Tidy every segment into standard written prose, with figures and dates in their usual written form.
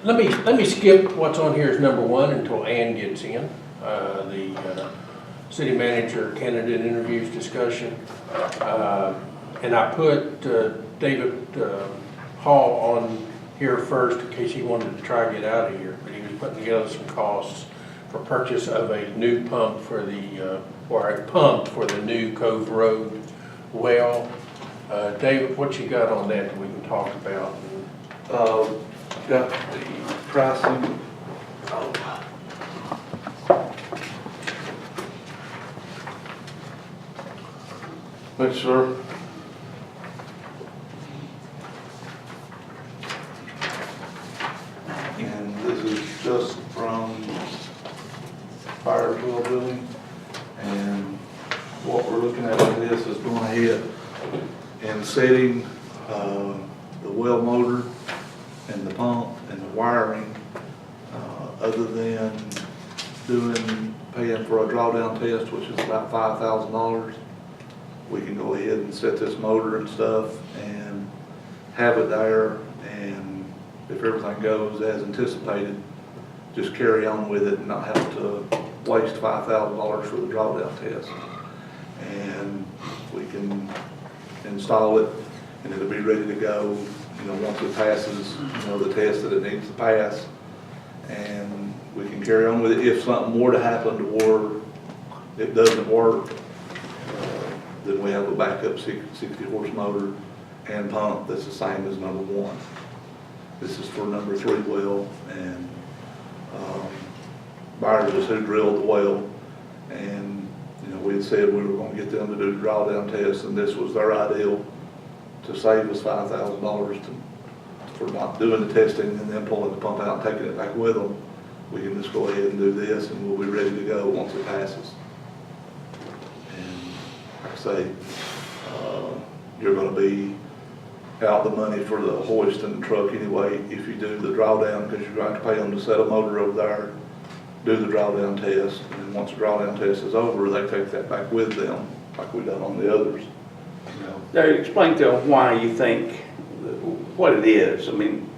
let me skip what's on here as number one until Ann gets in. The city manager candidate interviews discussion. And I put David Hall on here first in case he wanted to try to get out of here, but he was putting together some costs for purchase of a new pump for the, or a pump for the new Cove Road well. David, what you got on that we can talk about? Got the pricing. Thanks, sir. And this is just from fire well building. And what we're looking at in this is going ahead and setting the well motor and the pump and the wiring, other than paying for a drawdown test, which is about $5,000. We can go ahead and set this motor and stuff and have it there, and if everything goes as anticipated, just carry on with it and not have to waste $5,000 for the drawdown test. And we can install it and it'll be ready to go, you know, once it passes, you know, the test that it needs to pass. And we can carry on with it. If something were to happen to where it doesn't work, then we have a backup 60 horse motor and pump that's the same as number one. This is for number 3 well, and Byers is who drilled the well, and you know, we had said we were going to get them to do the drawdown test, and this was their ideal to save us $5,000 for not doing the testing and then pulling the pump out and taking it back with them. We can just go ahead and do this, and we'll be ready to go once it passes. And like I say, you're going to be out the money for the hoist and the truck anyway if you do the drawdown, because you're going to pay them to set a motor over there, do the drawdown test, and then once the drawdown test is over, they take that back with them like we've done on the others. You know. Now, explain to them why you think, what it is. I mean,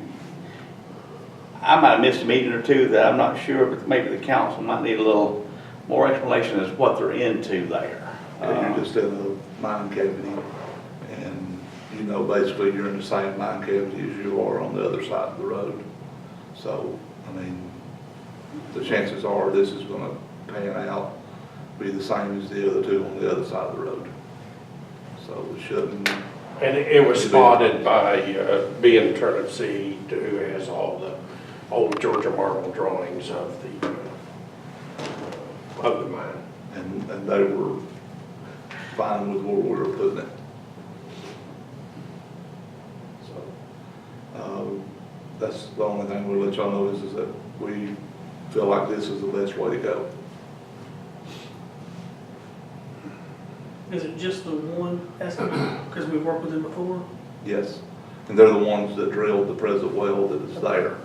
I might have missed a meeting or two that I'm not sure, but maybe the council might need a little more explanation as what they're into there. You're just in a mine cavity, and you know, basically you're in the same mine cavity as you are on the other side of the road. So, I mean, the chances are this is going to pan out, be the same as the other two on the other side of the road. So it shouldn't. And it was spotted by being Turnip Seed, who has all the old Georgia marble drawings of the mine. And they were fine with where we were putting it. So that's the only thing we'll let y'all know is that we feel like this is the best way to go. Is it just the one estimate, because we've worked with them before? Yes, and they're the ones that drilled the present well that is there.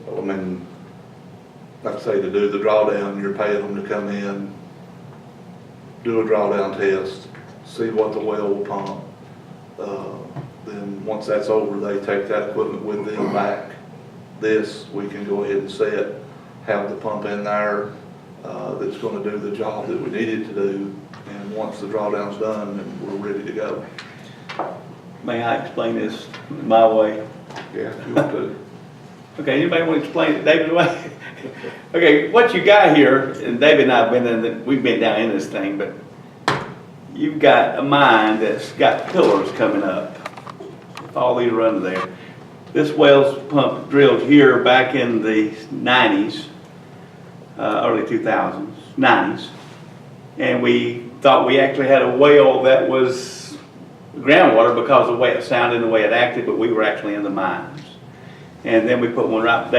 So, I mean, like I say, to do the drawdown, you're paying them to come in, do a drawdown test, see what the well will pump. Then once that's over, they take that equipment with them back. This, we can go ahead and set, have the pump in there, that's going to do the job that we need it to do, and once the drawdown's done, then we're ready to go. May I explain this my way? Yeah, if you want to. Okay, anybody want to explain it David's way? Okay, what you got here, and David and I have been in, we've been down in this thing, but you've got a mine that's got pillars coming up. All these run there. This well's pump drilled here back in the 90s. Early 2000s, 90s, and we thought we actually had a well that was groundwater because of the way it sounded and the way it acted, but we were actually in the mines. And then we put one right, we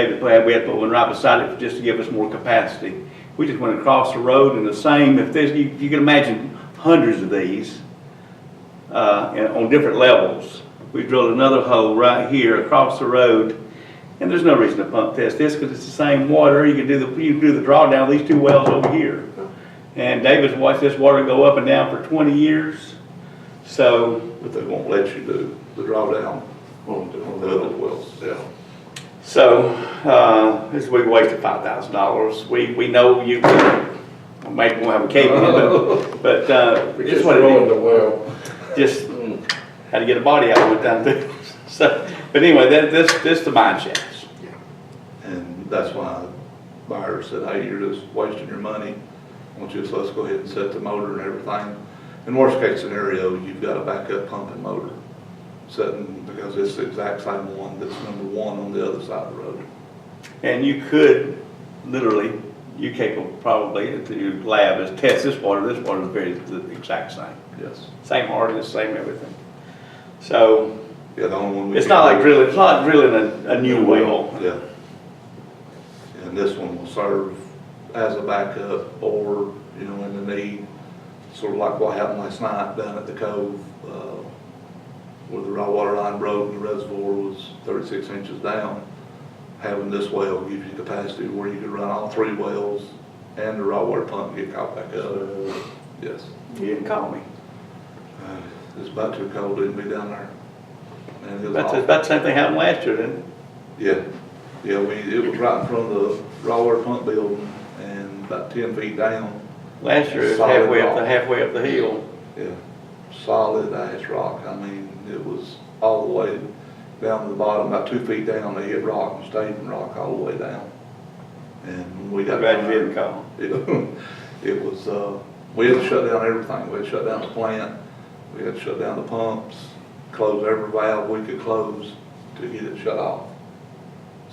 had to put one right beside it just to give us more capacity. We just went across the road and the same, if there's, you can imagine hundreds of these on different levels. We drilled another hole right here across the road. And there's no reason to pump test this because it's the same water. You can do the drawdown of these two wells over here. And David's watched this water go up and down for 20 years. So, But they won't let you do the drawdown on the other So, this, we wasted $5,000. We know you, maybe we'll have a cake in it, but, just what rolling it the well. just had to get a body out with time too. So, but anyway, this the mine shafts. And that's why buyer said, hey, you're just wasting your money. Why don't you just let's go ahead and set the motor and everything. In worst case scenario, you've got a backup pumping motor setting, because it's the exact same one that's number one on the other side of the road. And you could literally, you capable probably at your lab is test this water. This water is the exact same. Yes. Same hardness, same everything. So Yeah, the only one. it's not like drilling a new well. Yeah. And this one will serve as a backup, or, you know, in the need, sort of like what happened last night down at the Cove, where the raw water line broke and the reservoir was 36 inches down. Having this well gives you capacity where you could run all 3 wells and the raw water pump and get caught back up. Yes. You didn't call me. It's about too cold to be down there. And it was That's awful. about the same thing happened last year, didn't it? Yeah, it was right in front of the raw water pump building and about 10 feet down. Last year, it was Solid halfway up the hill. Yeah, solid ash rock. I mean, it was all the way down to the bottom, about 2 feet down. They hit rock and stayed in rock all the way down. And when we got Glad down you didn't call. it was, we had to shut down everything. We had to shut down the plant. We had to shut down the pumps, close every valve we could close to get it shut off.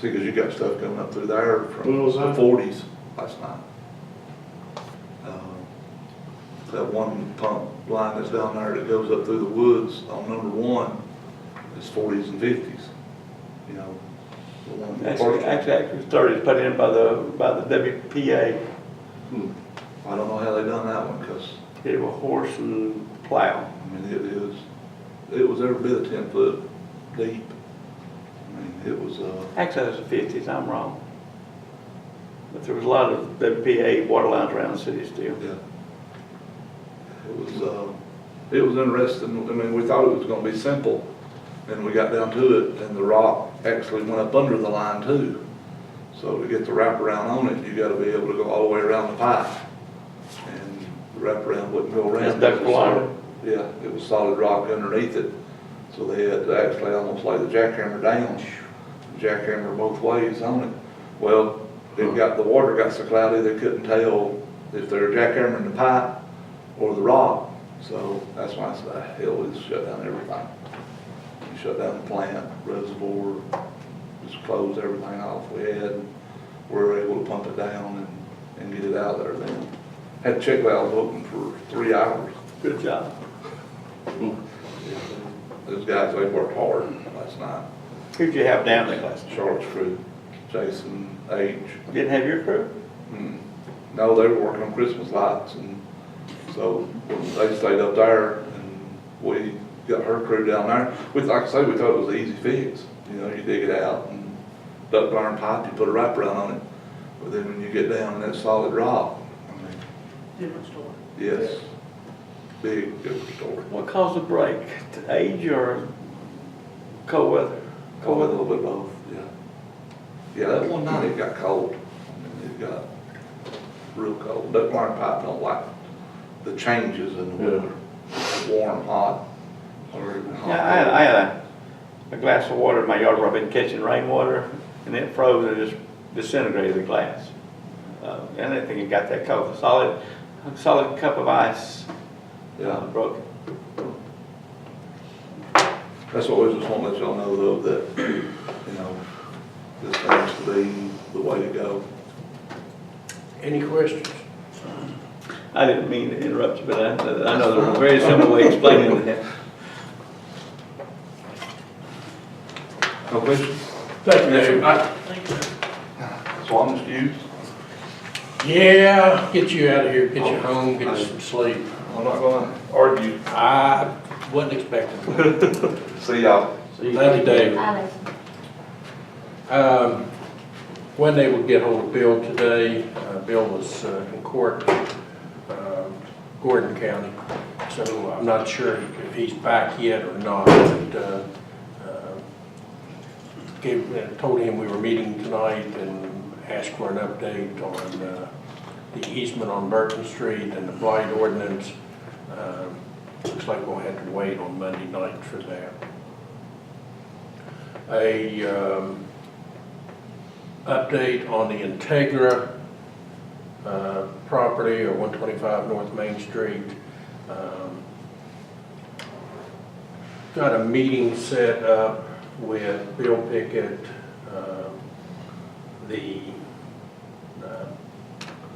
See, because you got stuff coming up through there from When was the that? 40s last night. That one pump line that's down there that goes up through the woods on number 1 is 40s and 50s. You know, the one. Actually, started put in by the WPA. I don't know how they done that one, because It was horse and plow. I mean, it was every bit of 10 foot deep. I mean, it was, Actually, it was the 50s, I'm wrong. But there was a lot of WPA water lines around the city still. yeah. It was interesting. I mean, we thought it was gonna be simple, and we got down to it, and the rock actually went up under the line too. So to get the wraparound on it, you gotta be able to go all the way around the pipe. And the wraparound wouldn't go around. That's ductile iron? Yeah, it was solid rock underneath it. So they had to actually almost lay the jackhammer down, jackhammer both ways on it. Well, the water got so cloudy, they couldn't tell if they were jackhammering the pipe or the rock. So that's why I said, hell, we just shut down everything. We shut down the plant, reservoir, just closed everything off we had. And we were able to pump it down and get it out there then. Had check valves open for 3 hours. Good job. Those guys, they worked hard last night. Who'd you have down there last night? Charles crew, Jason H. Didn't have your crew? No, they were working on Christmas lights, and so they stayed up there, and we got her crew down there. Like I say, we thought it was an easy fix. You know, you dig it out and duct iron pipe, you put a wraparound on it. But then when you get down in that solid rock, I mean, Different story. yes, big different story. What caused the break? Age or cold weather? Cold weather, a little bit both, yeah. Yeah, that one night it got cold. I mean, it got real cold. Duct iron pipe don't like the changes in the weather. Warm, hot, or even hot. Yeah, I had a glass of water in my yard where I've been catching rainwater, and it froze and just disintegrated the glass. And I think it got that cold. A solid cup of ice broke it. That's what we just want to let y'all know though, that, you know, this seems to be the way to go. Any questions? I didn't mean to interrupt you, but I know there's a very simple way of explaining that. No questions? Thank you, Dave. Thank you. So I'm excused. Yeah, get you out of here, get you home, get you some sleep. I'm not gonna argue. I wasn't expecting it. See y'all. Thank you, Dave. When they would get hold of Bill today, Bill was in court, Gordon County. So I'm not sure if he's back yet or not, but told him we were meeting tonight and asked for an update on the easement on Burton Street and the Blight ordinance. Looks like we'll have to wait on Monday night for that. Update on the Integra property, or 125 North Main Street. Got a meeting set up with Bill Pickett, the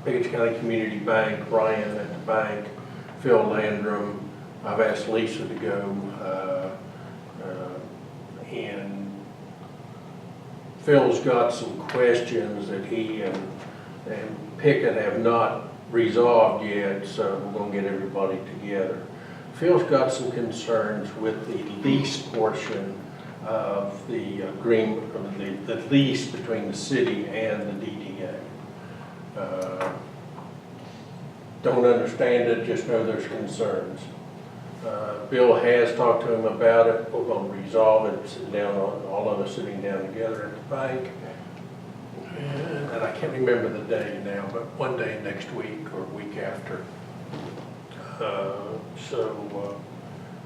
Pickens County Community Bank, Ryan at the bank, Phil Landrum. I've asked Lisa to go, and Phil's got some questions that he and Pickett have not resolved yet, so we're going to get everybody together. Phil's got some concerns with the lease portion of the agreement, the lease between the city and the DDA. Don't understand it, just know there's concerns. Bill has talked to him about it. We're going to resolve it, sitting down, all of us sitting down together at the bank. And I can't remember the day now, but one day next week or week after. So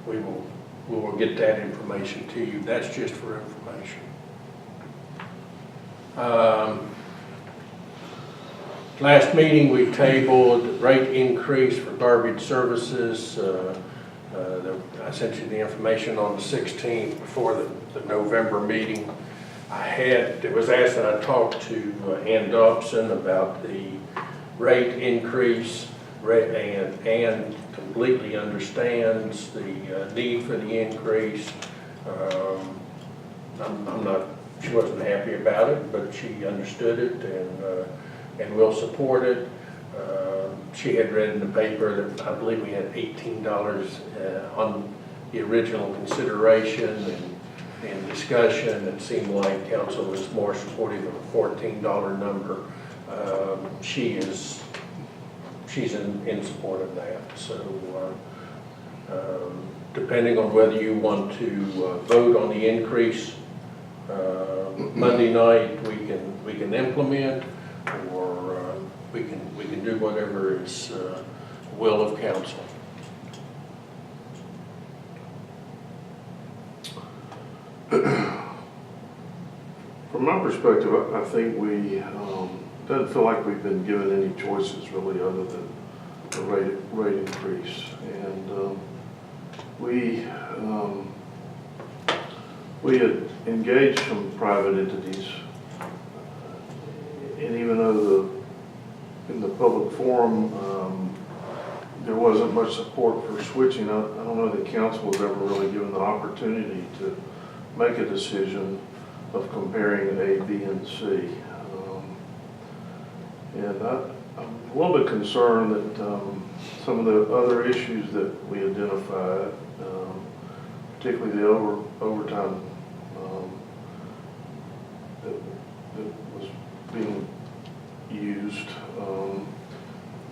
we will get that information to you. That's just for information. Last meeting we tabled rate increase for garbage services. I sent you the information on the 16th before the November meeting. It was asked that I talk to Ann Dobson about the rate increase, and completely understands the need for the increase. She wasn't happy about it, but she understood it and will support it. She had read in the paper that I believe we had $18 on the original consideration and discussion. It seemed like council was more supportive of a $14 number. She's in support of that. So depending on whether you want to vote on the increase Monday night, we can implement, or we can do whatever is will of council. From my perspective, I think we doesn't feel like we've been given any choices really other than the rate increase. And we had engaged some private entities, and even though in the public forum there wasn't much support for switching, I don't know that council was ever really given the opportunity to make a decision of comparing A, B, and C. And I'm a little bit concerned that some of the other issues that we identified, particularly the overtime that was being used,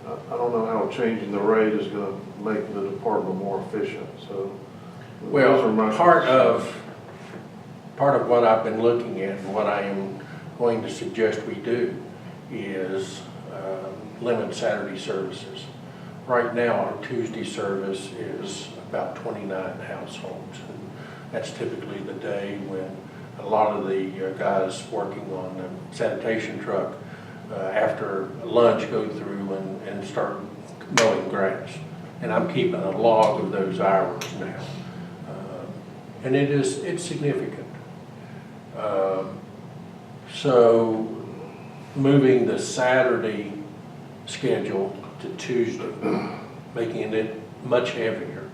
I don't know how changing the rate is going to make the department more efficient. So, Well, part of what I've been looking at and what I am going to suggest we do is limit Saturday services. Right now, our Tuesday service is about 29 households. And that's typically the day when a lot of the guys working on the sanitation truck after lunch go through and start mowing grass. And I'm keeping a log of those hours now. And it's significant. So moving the Saturday schedule to Tuesday, making it much heavier.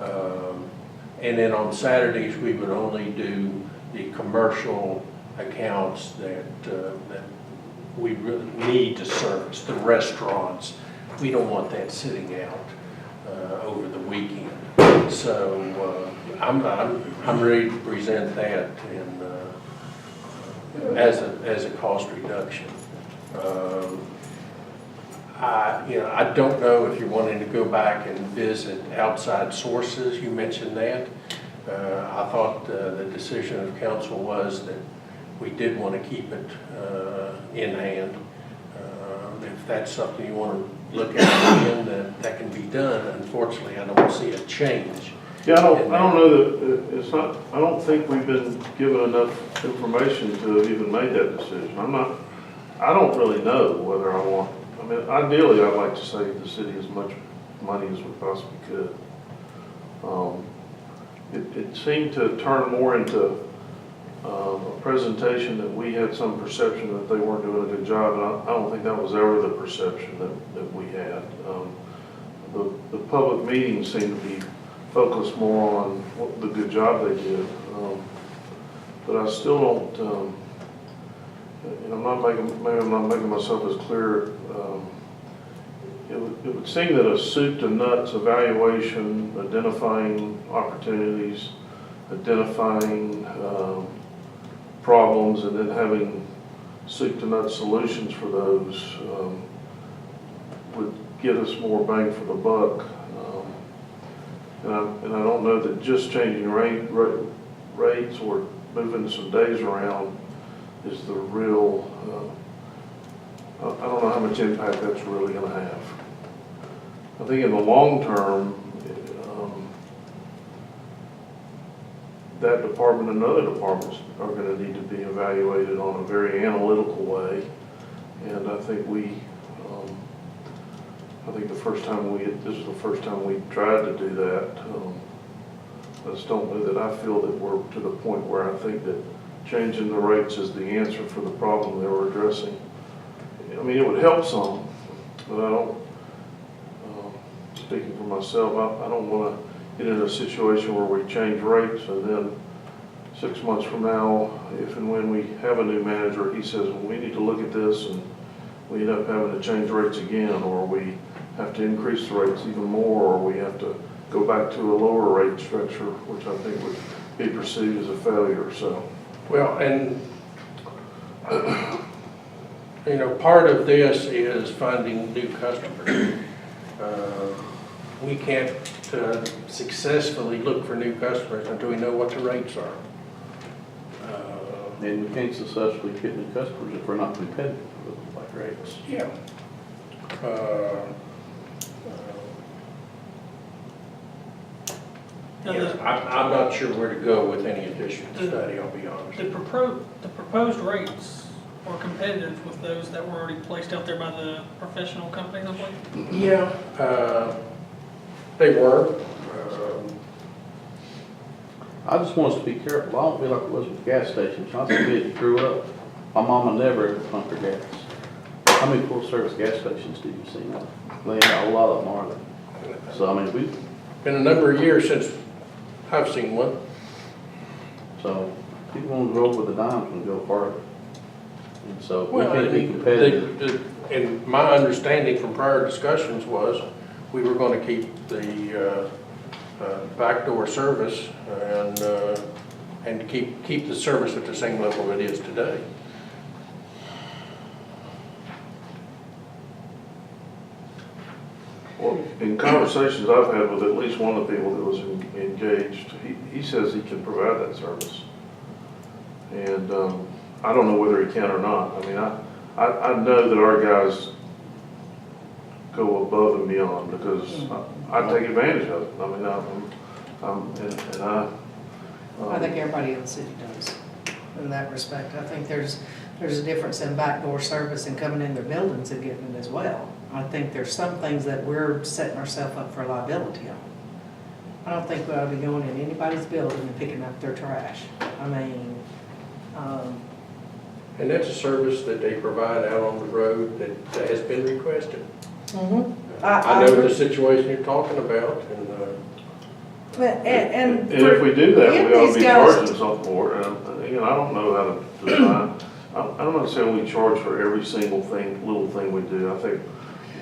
And then on Saturdays, we would only do the commercial accounts that we really need to service, the restaurants. We don't want that sitting out over the weekend. So I'm ready to present that as a cost reduction. I don't know if you're wanting to go back and visit outside sources. You mentioned that. I thought the decision of council was that we did want to keep it in hand. If that's something you want to look at again, then that can be done. Unfortunately, I don't see a change. Yeah, I don't know that, it's not, I don't think we've been given enough information to have even made that decision. I don't really know whether I want, I mean, ideally, I'd like to save the city as much money as we possibly could. It seemed to turn more into a presentation that we had some perception that they weren't doing a good job, and I don't think that was ever the perception that we had. The public meetings seemed to be focused more on what the good job they did, but I still don't, maybe I'm not making myself as clear. It would seem that a soup to nuts evaluation, identifying opportunities, identifying problems, and then having soup to nuts solutions for those would get us more bang for the buck. And I don't know that just changing rates or moving some days around is the real, I don't know how much impact that's really going to have. I think in the long term, that department and other departments are going to need to be evaluated on a very analytical way. And I think this is the first time we tried to do that. I just don't know that I feel that we're to the point where I think that changing the rates is the answer for the problem they were addressing. I mean, it would help some, but I don't, speaking for myself, I don't want to get in a situation where we change rates and then 6 months from now, if and when we have a new manager, he says, well, we need to look at this, and we end up having to change rates again, or we have to increase the rates even more, or we have to go back to a lower rate structure, which I think would be perceived as a failure, so. Well, and, part of this is finding new customers. We can't successfully look for new customers until we know what the rates are. And we can't successfully get new customers if we're not competitive with like rates. Yeah. I'm not sure where to go with any additional study, I'll be honest. The proposed rates are competitive with those that were already placed out there by the professional companies, I believe? Yeah, they were. I just want us to be careful. I don't feel like it was with gas stations. I think we grew up. My mama never ever pumped her gas. How many full-service gas stations do you see now? A lot of them are there. So, I mean, we've Been a number of years since I've seen one. So people want to go with the dimes and go farther. And so we Well, can't be competitive. And my understanding from prior discussions was we were going to keep the backdoor service and keep the service at the same level it is today. Well, in conversations I've had with at least one of the people that was engaged, he says he can provide that service. And I don't know whether he can or not. I mean, I know that our guys go above and beyond because I take advantage of it. I mean, I think everybody in the city does in that respect. I think there's a difference in backdoor service and coming in their buildings and getting it as well. I think there's some things that we're setting ourselves up for liability on. I don't think we ought to be going in anybody's building and picking up their trash. I mean, And that's a service that they provide out on the road that has been requested. I know the situation you're talking about, and if we do that, we ought to be charging something for it. And again, I don't know how to define. I'm not saying we charge for every single little thing we do. I think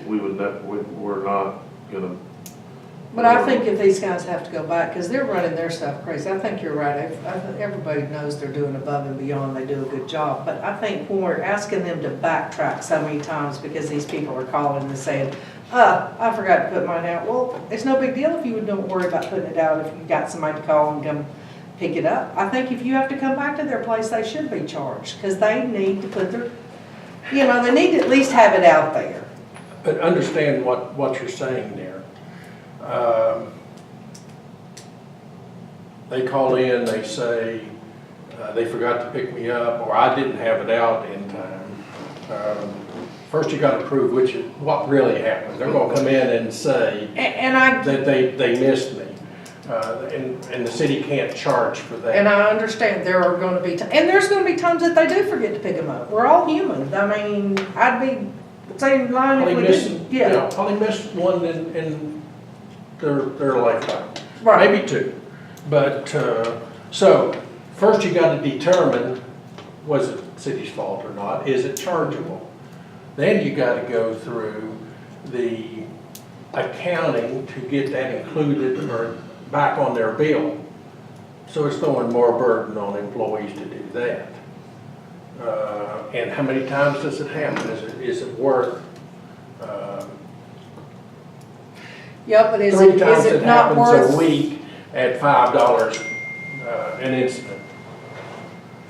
we're not gonna. But I think if these guys have to go back, because they're running their stuff crazy, I think you're right. Everybody knows they're doing above and beyond, they do a good job. But I think when we're asking them to backtrack so many times because these people are calling and saying, I forgot to put mine out. Well, it's no big deal if you don't worry about putting it out if you've got somebody to call and come pick it up. I think if you have to come back to their place, they should be charged, because they need to put their, they need to at least have it out there. But understand what you're saying there. They call in, they say, they forgot to pick me up, or I didn't have it out in time. First you gotta prove what really happened. They're gonna come in and say that they missed me. And the city can't charge for that. And I understand there are gonna be, and there's gonna be times that they do forget to pick them up. We're all human. I mean, I'd be same line if we didn't. Yeah, Probably missed one in their lifetime. right. Maybe two. But, so, first you gotta determine, was it city's fault or not? Is it chargeable? Then you gotta go through the accounting to get that included or back on their bill. So it's throwing more burden on employees to do that. And how many times does it happen? Is it worth, Yeah, but is 3 it times it not happens worth? a week at $5 an incident?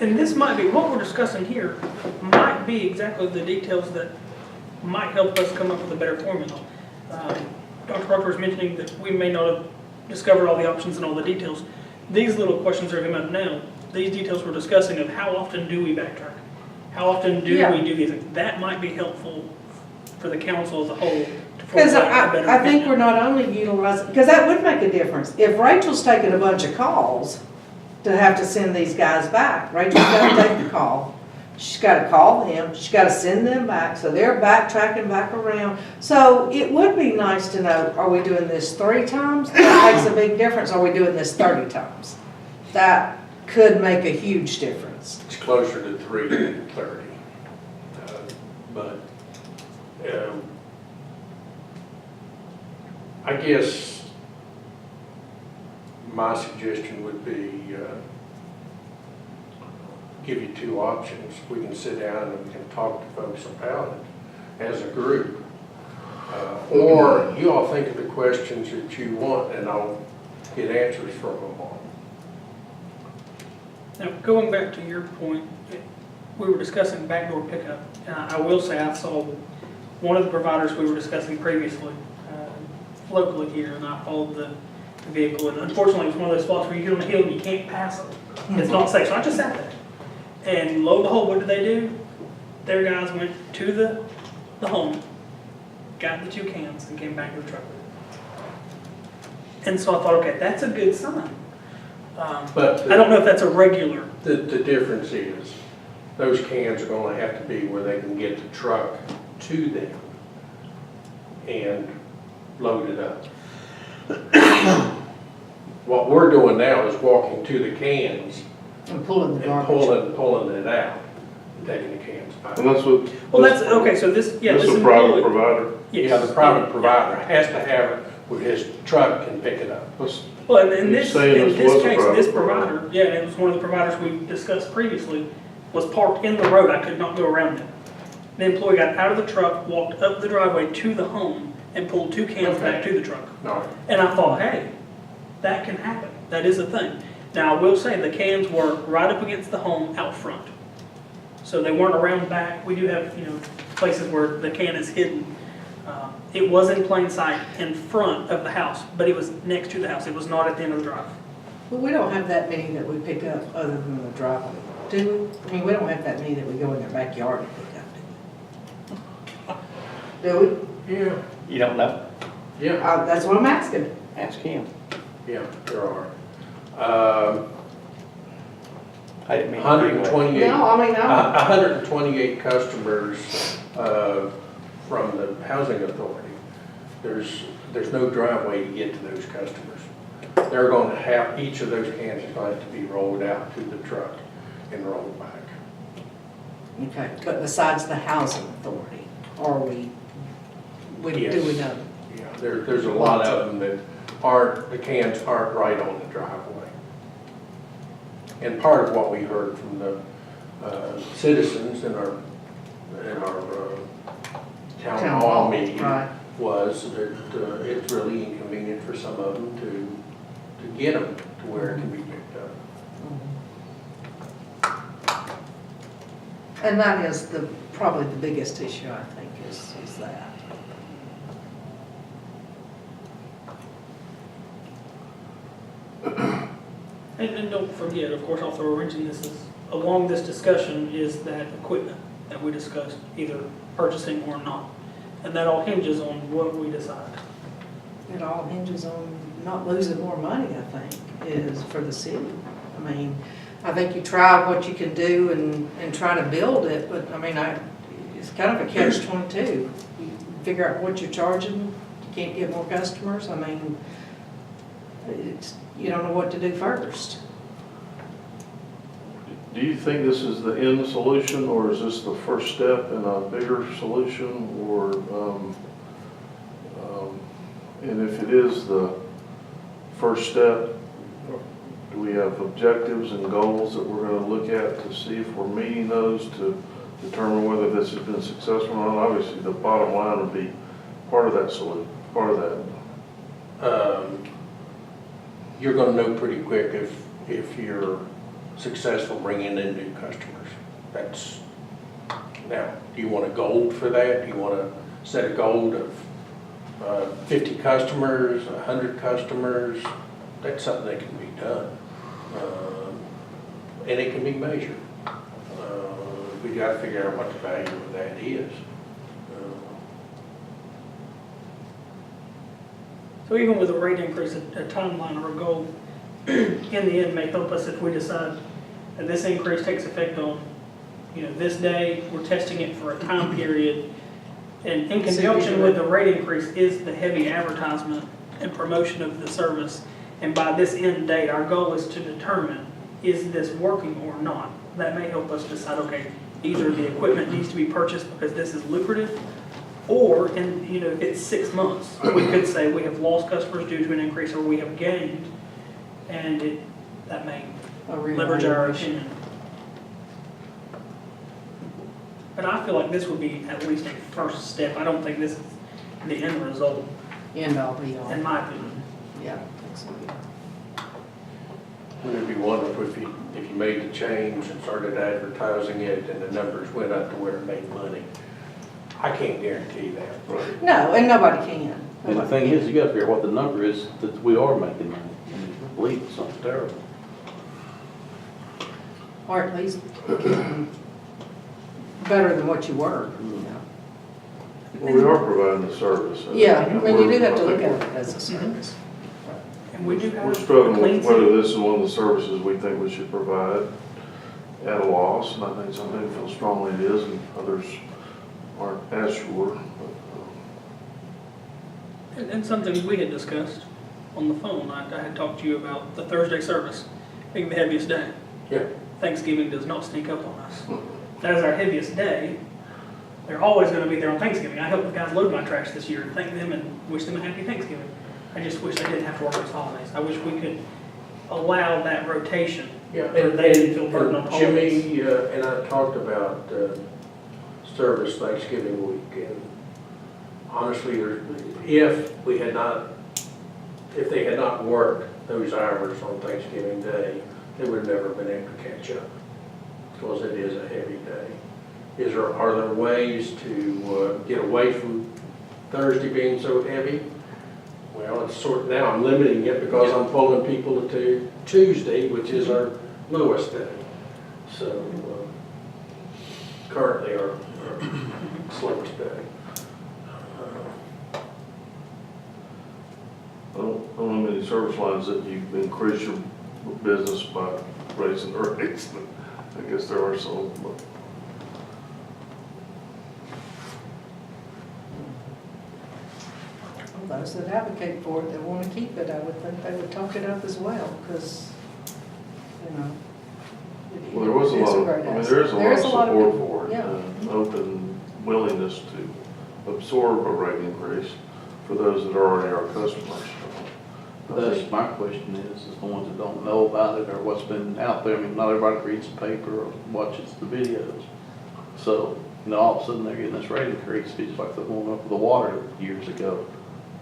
And this might be, what we're discussing here might be exactly the details that might help us come up with a better formula. Dr. Proctor was mentioning that we may not have discovered all the options and all the details. These little questions are coming up now. These details we're discussing of how often do we backtrack? How often do Yeah. we do these things? That might be helpful for the council as a whole to Because formulate a better I think opinion. we're not only utilizing, because that would make a difference. If Rachel's taking a bunch of calls to have to send these guys back, Rachel's got to take the call. She's got to call them, she's got to send them back, so they're backtracking back around. So it would be nice to know, are we doing this 3 times? That makes a big difference. Are we doing this 30 times? That could make a huge difference. It's closer to 3 than 30. But I guess my suggestion would be give you 2 options. We can sit down and we can talk to folks about it as a group. Or you all think of the questions that you want and I'll get answers from them all. Now, going back to your point, we were discussing backdoor pickup. I will say I saw one of the providers we were discussing previously, locally here, and I followed the vehicle. And unfortunately, it's one of those spots where you get on the hill and you can't pass it. It's not safe. So I just sat there. And lo and behold, what did they do? Their guys went to the home, got the 2 cans, and came back to the truck. And so I thought, okay, that's a good sign. But I don't know if that's a regular. The difference is, those cans are gonna have to be where they can get the truck to them and load it up. What we're doing now is walking to the cans And pulling the and garbage. pulling it out, and taking the cans back. And that's what. Well, that's, okay, so this, yeah, This this is is. a private provider. Yes. Yeah, the private provider has to have it where his truck can pick it up. Well, in You're this, saying in this this was a case, private this provider. provider, yeah, and it was one of the providers we discussed previously, was parked in the road. I could not go around it. The employee got out of the truck, walked up the driveway to the home, and pulled 2 cans back to the truck. All right. And I thought, hey, that can happen. That is a thing. Now, I will say the cans were right up against the home out front. So they weren't around back. We do have, places where the can is hidden. It was in plain sight in front of the house, but it was next to the house. It was not at the end of the drive. But we don't have that many that we pick up other than the driveway, do we? I mean, we don't have that many that we go in their backyard and pick up, do we? Yeah, You don't know? yeah, That's what I'm asking. Ask him. yeah, there are. I didn't mean to. 128. No, I mean, 128 customers from the housing authority. There's no driveway to get to those customers. They're going to have, each of those cans is going to have to be rolled out to the truck and rolled back. Okay, but besides the housing authority, are we, do we Yes. know? Yeah, there's a lot of them that aren't, the cans aren't right on the driveway. And part of what we heard from the citizens in our town hall meeting Right. was that it's really inconvenient for some of them to get them to where it can be picked up. And that is probably the biggest issue, I think, is that. And don't forget, of course, I'll throw a wrench in this, is along this discussion is that equipment that we discussed, either purchasing or not. And that all hinges on what we decide. It all hinges on not losing more money, I think, is for the city. I mean, I think you try what you can do and try to build it, but I mean, it's kind of a catch-22. You figure out what you're charging, you can't get more customers, I mean, you don't know what to do first. Do you think this is the end solution, or is this the first step in a bigger solution, or, and if it is the first step, do we have objectives and goals that we're gonna look at to see if we're meeting those to determine whether this has been successful or not? Obviously, the bottom line would be part of that solution, part of that. You're gonna know pretty quick if you're successful bringing in new customers. That's, now, do you want a goal for that? Do you want to set a goal of 50 customers, 100 customers? That's something that can be done. And it can be measured. We got to figure out what the value of that is. So even with a rate increase, a timeline or a goal, in the end may help us if we decide that this increase takes effect on, this day, we're testing it for a time period. And in conjunction with the rate increase is the heavy advertisement and promotion of the service. And by this end date, our goal is to determine, is this working or not? That may help us decide, okay, either the equipment needs to be purchased because this is lucrative, or, if it's 6 months, we could say we have lost customers due to an increase, or we have gained, and that may leverage our opinion. But I feel like this would be at least a first step. I don't think this is the end result, End all be all. in my opinion. Yeah, I think so. Wouldn't it be wonderful if you made the change and started advertising it and the numbers went up to where it made money? I can't guarantee that. Right. No, and nobody can. And the thing is, you gotta figure out what the number is that we are making money. I mean, if we believe it's something terrible. Or at least better than what you were. Well, we are providing the service. Yeah, I mean, you do have to I look think at it as a service. And we do have We're struggling clean with whether city. this is one of the services we think we should provide at a loss, and I think some people feel strongly it is, and others aren't as sure. And something we had discussed on the phone, I had talked to you about the Thursday service being the heaviest day. Yeah. Thanksgiving does not sneak up on us. That is our heaviest day. They're always going to be there on Thanksgiving. I helped the guys load my trash this year and thank them and wish them a happy Thanksgiving. I just wish they didn't have to work those holidays. I wish we could allow that rotation. Yeah, Or they didn't feel burdened on and holidays. Jimmy and I talked about service Thanksgiving week, and honestly, if they had not worked those hours on Thanksgiving Day, they would have never been able to catch up, because it is a heavy day. Are there ways to get away from Thursday being so heavy? Well, it's now I'm limiting it because I'm pulling people to Tuesday, which is our lowest day. So currently our slowest day. I don't know many service lines that you increase your business by raising the rates, but I guess there are some. But Those that advocate for it, that want to keep it, I would think they would talk it up as well, because, well, there was a lot of, I mean, there is a lot of support for it, yeah. open willingness to absorb a rate increase for those that are already our customers. That's my question is the ones that don't know about it or what's been out there. I mean, not everybody reads the paper or watches the videos. So And all of a sudden, they're getting this rate increase, it's like the one up with the water years ago.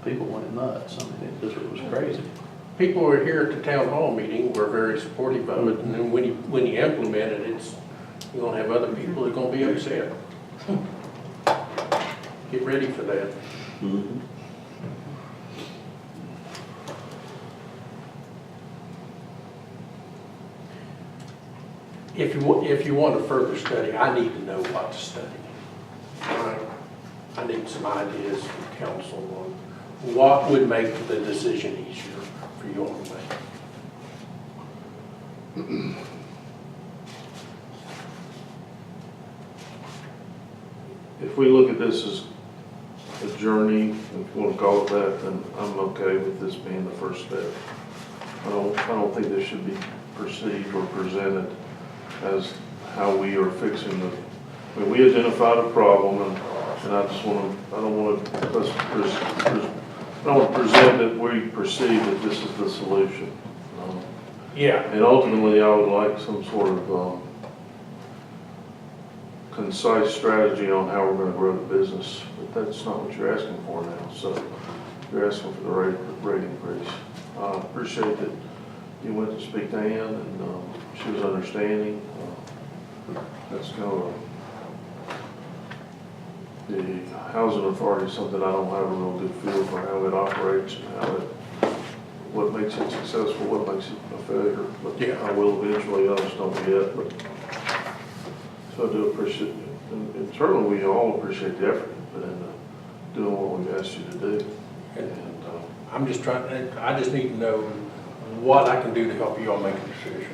People went nuts, I mean, it was crazy. People who were here at the town hall meeting were very supportive of it, and then when you implement it, you're gonna have other people that are gonna be upset. Get ready for that. If you want a further study, I need to know what to study. All right? I need some ideas from council on what would make the decision easier for you all to make. If we look at this as a journey, if you want to call it that, then I'm okay with this being the first step. I don't think this should be perceived or presented as how we are fixing the, I mean, we identified a problem, and I just want to, I don't want to present that we perceive that this is the solution. Yeah. And ultimately, I would like some sort of concise strategy on how we're going to grow the business, but that's not what you're asking for now. So you're asking for the rate increase. I appreciate that you went to speak to Ann, and she was understanding. That's kind of the housing authority is something I don't have a real good feel for how it operates and how it, what makes it successful, what makes it a failure. But Yeah. I will eventually, I just don't yet. But so I do appreciate it, and certainly we all appreciate the effort you put into doing what we've asked you to do. And I'm just I just need to know what I can do to help you all make a decision.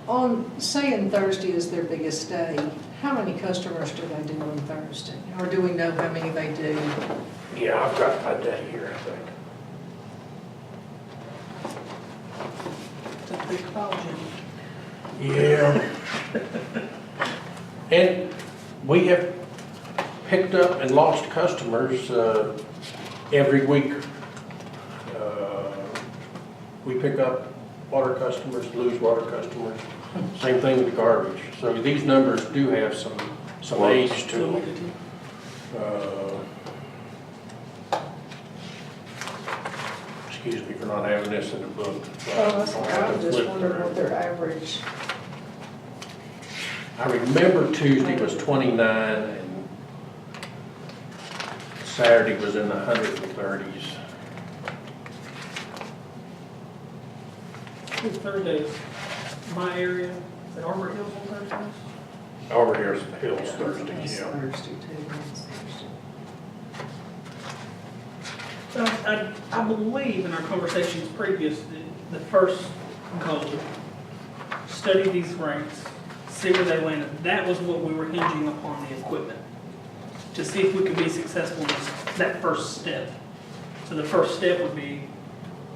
On, saying Thursday is their biggest day, how many customers do they do on Thursday? Or do we know how many they do? Yeah, I've got my day here, I think. It's a big call, Jim. Yeah. And we have picked up and lost customers every week. We pick up water customers, lose water customers. Same thing with garbage. So these numbers do have some age to them. Excuse me for not having this in the book. Oh, that's okay. I was just wondering what their average. I remember Tuesday was 29 and Saturday was in the 130s. Thursday is my area. Is it Arbor Hills on Thursdays? Over here's Hills Thursday, It's yeah. Thursday too. It's Thursday. So I believe in our conversations previous, the first goal, study these rates, see where they landed. That was what we were hinging upon the equipment, to see if we could be successful in that first step. So the first step would be,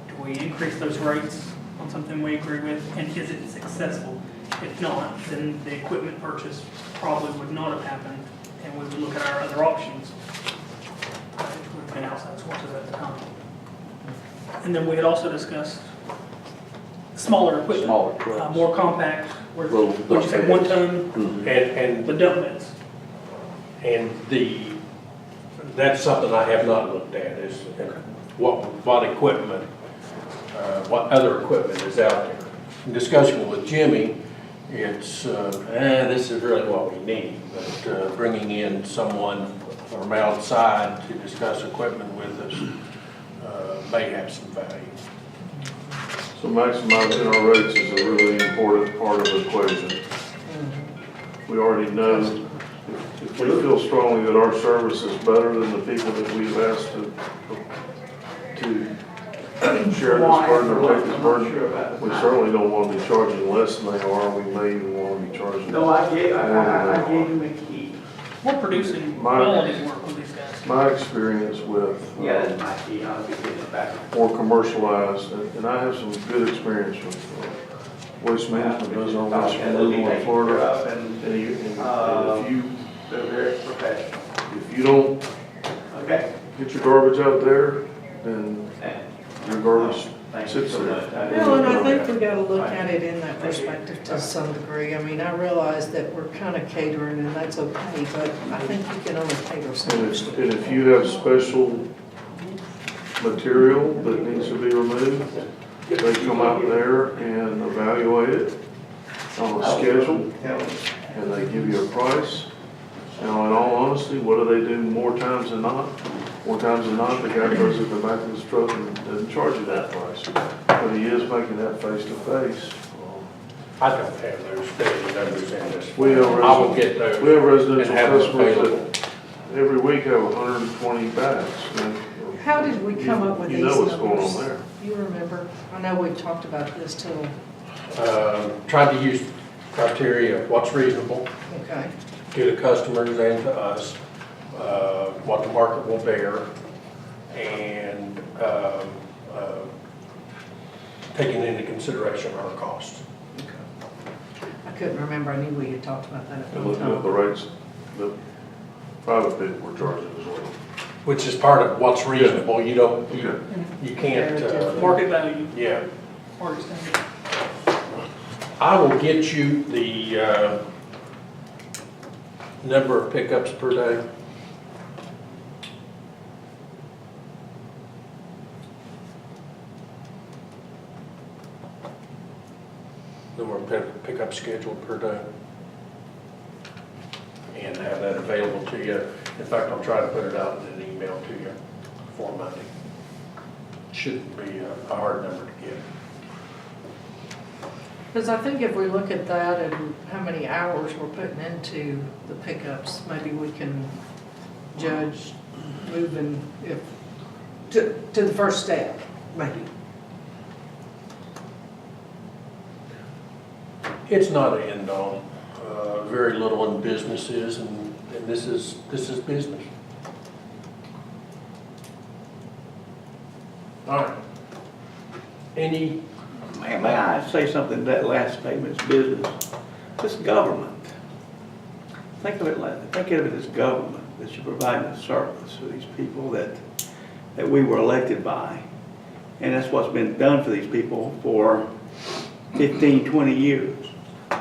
do we increase those rates on something we agree with, and is it successful? If not, then the equipment purchase probably would not have happened, and we would look at our other options, which would have been outside sources at the time. And then we had also discussed smaller equipment. Smaller trucks. More compact, Little what'd you say, dump 1 ton, And the dump beds. that's something I have not looked at is what equipment, what other equipment is out there. In discussion with Jimmy, it's, this is really what we need, but bringing in someone from outside to discuss equipment with us may have some value. so maximizing our rates is a really important part of the equation. We already know, if we feel strongly that our service is better than the people that we've asked to share this burden or take this burden, we certainly don't want to be charging less than they are. We may even want to be charging more I than they are. gave him a key. We're producing My- quality work with these guys. My experience with Yeah, that's my key, I'll be getting it back. more commercialized, and I have some good experience with waste management, does all this removal in Florida. And And if they're very professional. you don't Okay. get your garbage out there, then And your garbage Sits there. Well, and I think we gotta look at it in that perspective to some degree. I mean, I realize that we're kind of catering and that's okay, but I think you can only cater so And much. if you have special material that needs to be removed, they come out there and evaluate it on a schedule, and they give you a price. Now, in all honesty, what do they do more times than not? More times than not, the guy throws it in the back of his truck and doesn't charge you that price. But he is making that face to face. I don't have those daily numbers in this. We have I will get those. We have residential and have them customers available. that every week have 120 bags. How did we come up with these You know numbers? what's going on there. You remember? I know we've talked about this too. Tried to use criteria of what's reasonable Okay. to the customers and to us, what the market will bear, and taking into consideration our costs. I couldn't remember. I knew we had talked about that at And one looking at the time. rates that private people were charging as well. Which is part of what's reasonable. You don't, Okay. you can't, Market value, yeah. market standard. I will get you the number of pickups per day. Number of pickups scheduled per day. And have that available to you. In fact, I'll try to put it out in an email to you for Monday. Shouldn't be a hard number to get. Because I think if we look at that and how many hours we're putting into the pickups, maybe we can judge moving to the first step, maybe. It's not an end all. Very little in business is, and this is business. All right. Any, Man, may I say something to that last statement, it's business. It's government. Think of it as government, that you're providing a service for these people that we were elected by. And that's what's been done for these people for 15, 20 years.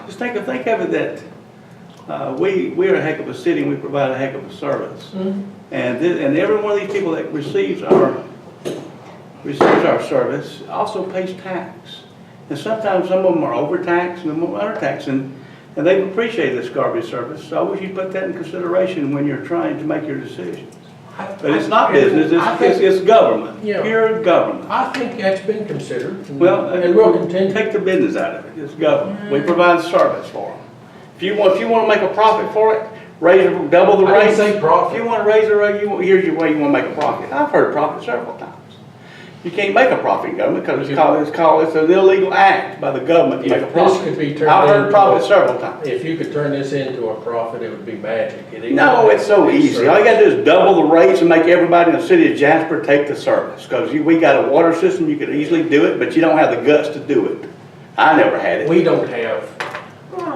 Just think of it that we're a heck of a city and we provide a heck of a service. Mm-hmm. And every one of these people that receives our service also pays tax. And sometimes some of them are overtaxed and some of them are undertaxed, and they've appreciated this garbage service. So I wish you'd put that in consideration when you're trying to make your decisions. But it's not business, it's government, Yeah. pure government. I think that's been considered. Well, and we'll continue. Take the business out of it, it's government. We provide service for them. If you want to make a profit for it, double the I rate. didn't say profit. If you want to raise the rate, here's your way you want to make a profit. I've heard profit several times. You can't make a profit in government because it's an illegal act by the government to make a If this profit. could be turned I've heard into profit several times. If you could turn this into a profit, it would be magic. No, it's so easy. All you gotta do is double the rates and make everybody in the city of Jasper take the service. Because we got a water system, you could easily do it, but you don't have the guts to do it. I never had it. We don't have,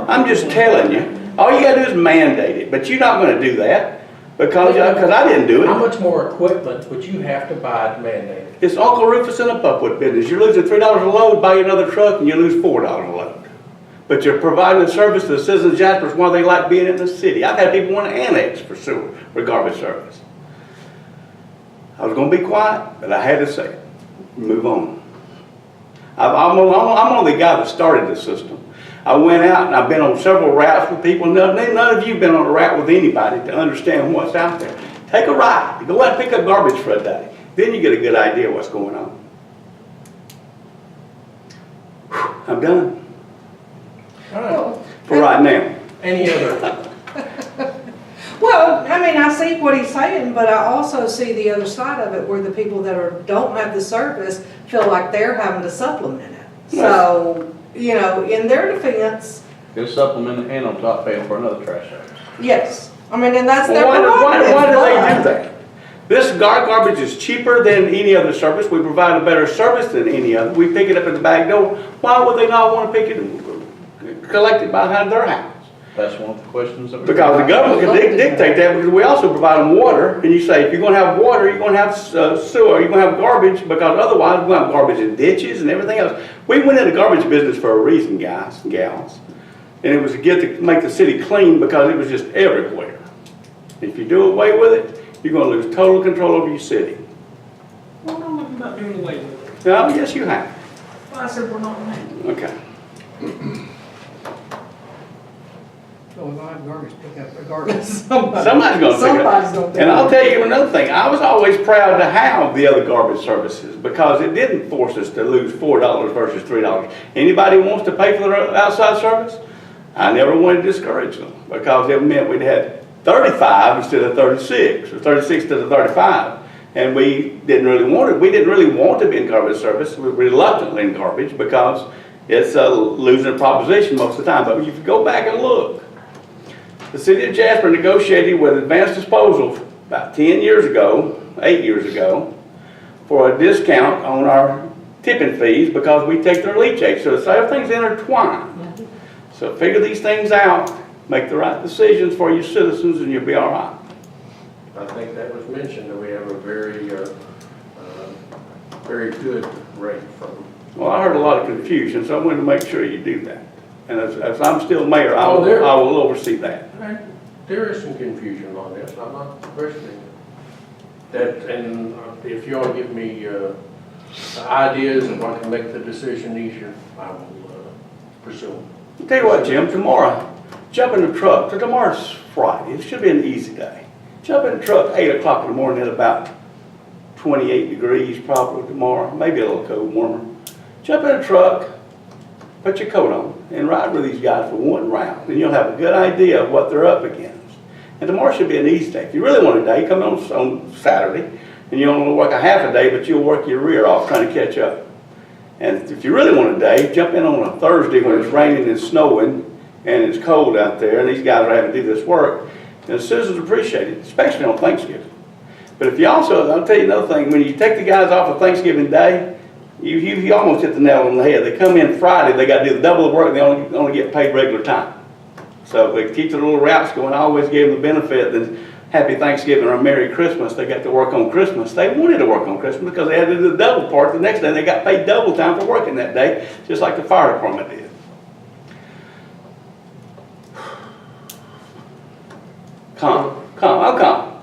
I'm just telling you. All you gotta do is mandate it, but you're not gonna do that because I didn't do how it. much more equipment would you have to buy to mandate it? It's Uncle Rufus in a pupwood business. You're losing $3 a load, buy you another truck, and you lose $4 a load. But you're providing a service to the citizens of Jasper. It's why they like being in the city. I've had people want to annex for sewer, for garbage service. I was going to be quiet, but I had to say it. Move on. I'm only the guy that started the system. I went out and I've been on several routes with people. None of you have been on a route with anybody to understand what's out there. Take a ride. Go out and pick up garbage for a day. Then you get a good idea what's going on. I'm done. All right. For right now. Any other? Well, I mean, I see what he's saying, but I also see the other side of it where the people that don't have the service feel like they're having to supplement it. So, you know, in their defense, Get a supplement and on top paying for another trash service. yes. I mean, and that's their Why prerogative. do they but- do that? This garbage is cheaper than any other service. We provide a better service than any other. We pick it up at the back door. Why would they not want to pick it and collect it behind their house? That's one of the questions that. Because the government can dictate that, because we also provide them water, and you say, if you're gonna have water, you're gonna have sewer, you're gonna have garbage, because otherwise, we're gonna have garbage in ditches and everything else. We went into garbage business for a reason, guys and gals, and it was to make the city clean, because it was just everywhere. If you do away with it, you're gonna lose total control over your city. Well, I'm not about doing away with it. No, yes, you have. Well, I said we're not going to. Okay. Well, we're gonna have garbage pickup regardless. Somebody's Somebody's gonna pick it Somebody's up. gonna pick And it I'll up. tell you another thing, I was always proud to have the other garbage services, because it didn't force us to lose $4 versus $3. Anybody who wants to pay for their outside service, I never wanted to discourage them, because it meant we'd had 35 instead of 36, or 36 instead of 35. And we didn't really want to be in garbage service. We were reluctantly in garbage, because it's a losing proposition most of the time. But if you go back and look, the city of Jasper negotiated with Advanced Disposal about 10 years ago, 8 years ago, for a discount on our tipping fees, because we take their leachate. So everything's intertwined. So figure these things out, make the right decisions for your citizens, and you'll be all right. I think that was mentioned, that we have a very, very good rate from. Well, I heard a lot of confusion, so I wanted to make sure you do that. And as I'm still mayor, I Oh, will, there- I will oversee that. There is some confusion on this, I'm not questioning that, and if y'all give me ideas of what can make the decision easier, I will pursue them. I'll tell you what, Jim, tomorrow, jump in the truck. Tomorrow's Friday, it should be an easy day. Jump in the truck 8 o'clock in the morning at about 28 degrees probably tomorrow, maybe a little cold, warmer. Jump in the truck, put your coat on, and ride with these guys for one round, and you'll have a good idea of what they're up against. And tomorrow should be an easy day. If you really want a day, come on Saturday, and you only work a half a day, but you'll work your rear off trying to catch up. And if you really want a day, jump in on a Thursday when it's raining and snowing, and it's cold out there, and these guys are having to do this work. And the citizens appreciate it, especially on Thanksgiving. But if you also, I'll tell you another thing, when you take the guys off of Thanksgiving Day, you almost hit the nail on the head. They come in Friday, they got to do double the work, and they only get paid regular time. So we keep the little routes going. I always gave them the benefit that Happy Thanksgiving or Merry Christmas, they got to work on Christmas. They wanted to work on Christmas because they had to do the double part. The next day they got paid double time for working that day, just like the fire department did. I'm calm.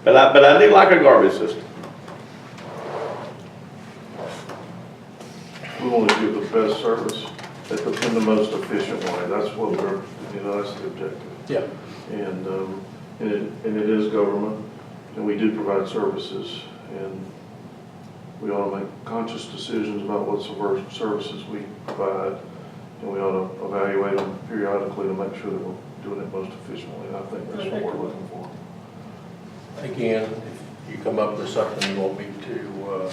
But I do like a garbage system. We want to give the best service in the most efficient way. That's what we're, that's the objective. Yeah. And it is government, and we do provide services, and we ought to make conscious decisions about what services we provide, and we ought to evaluate them periodically to make sure that we're doing it most efficiently, and I think that's what we're looking for. Again, if you come up with something you want me to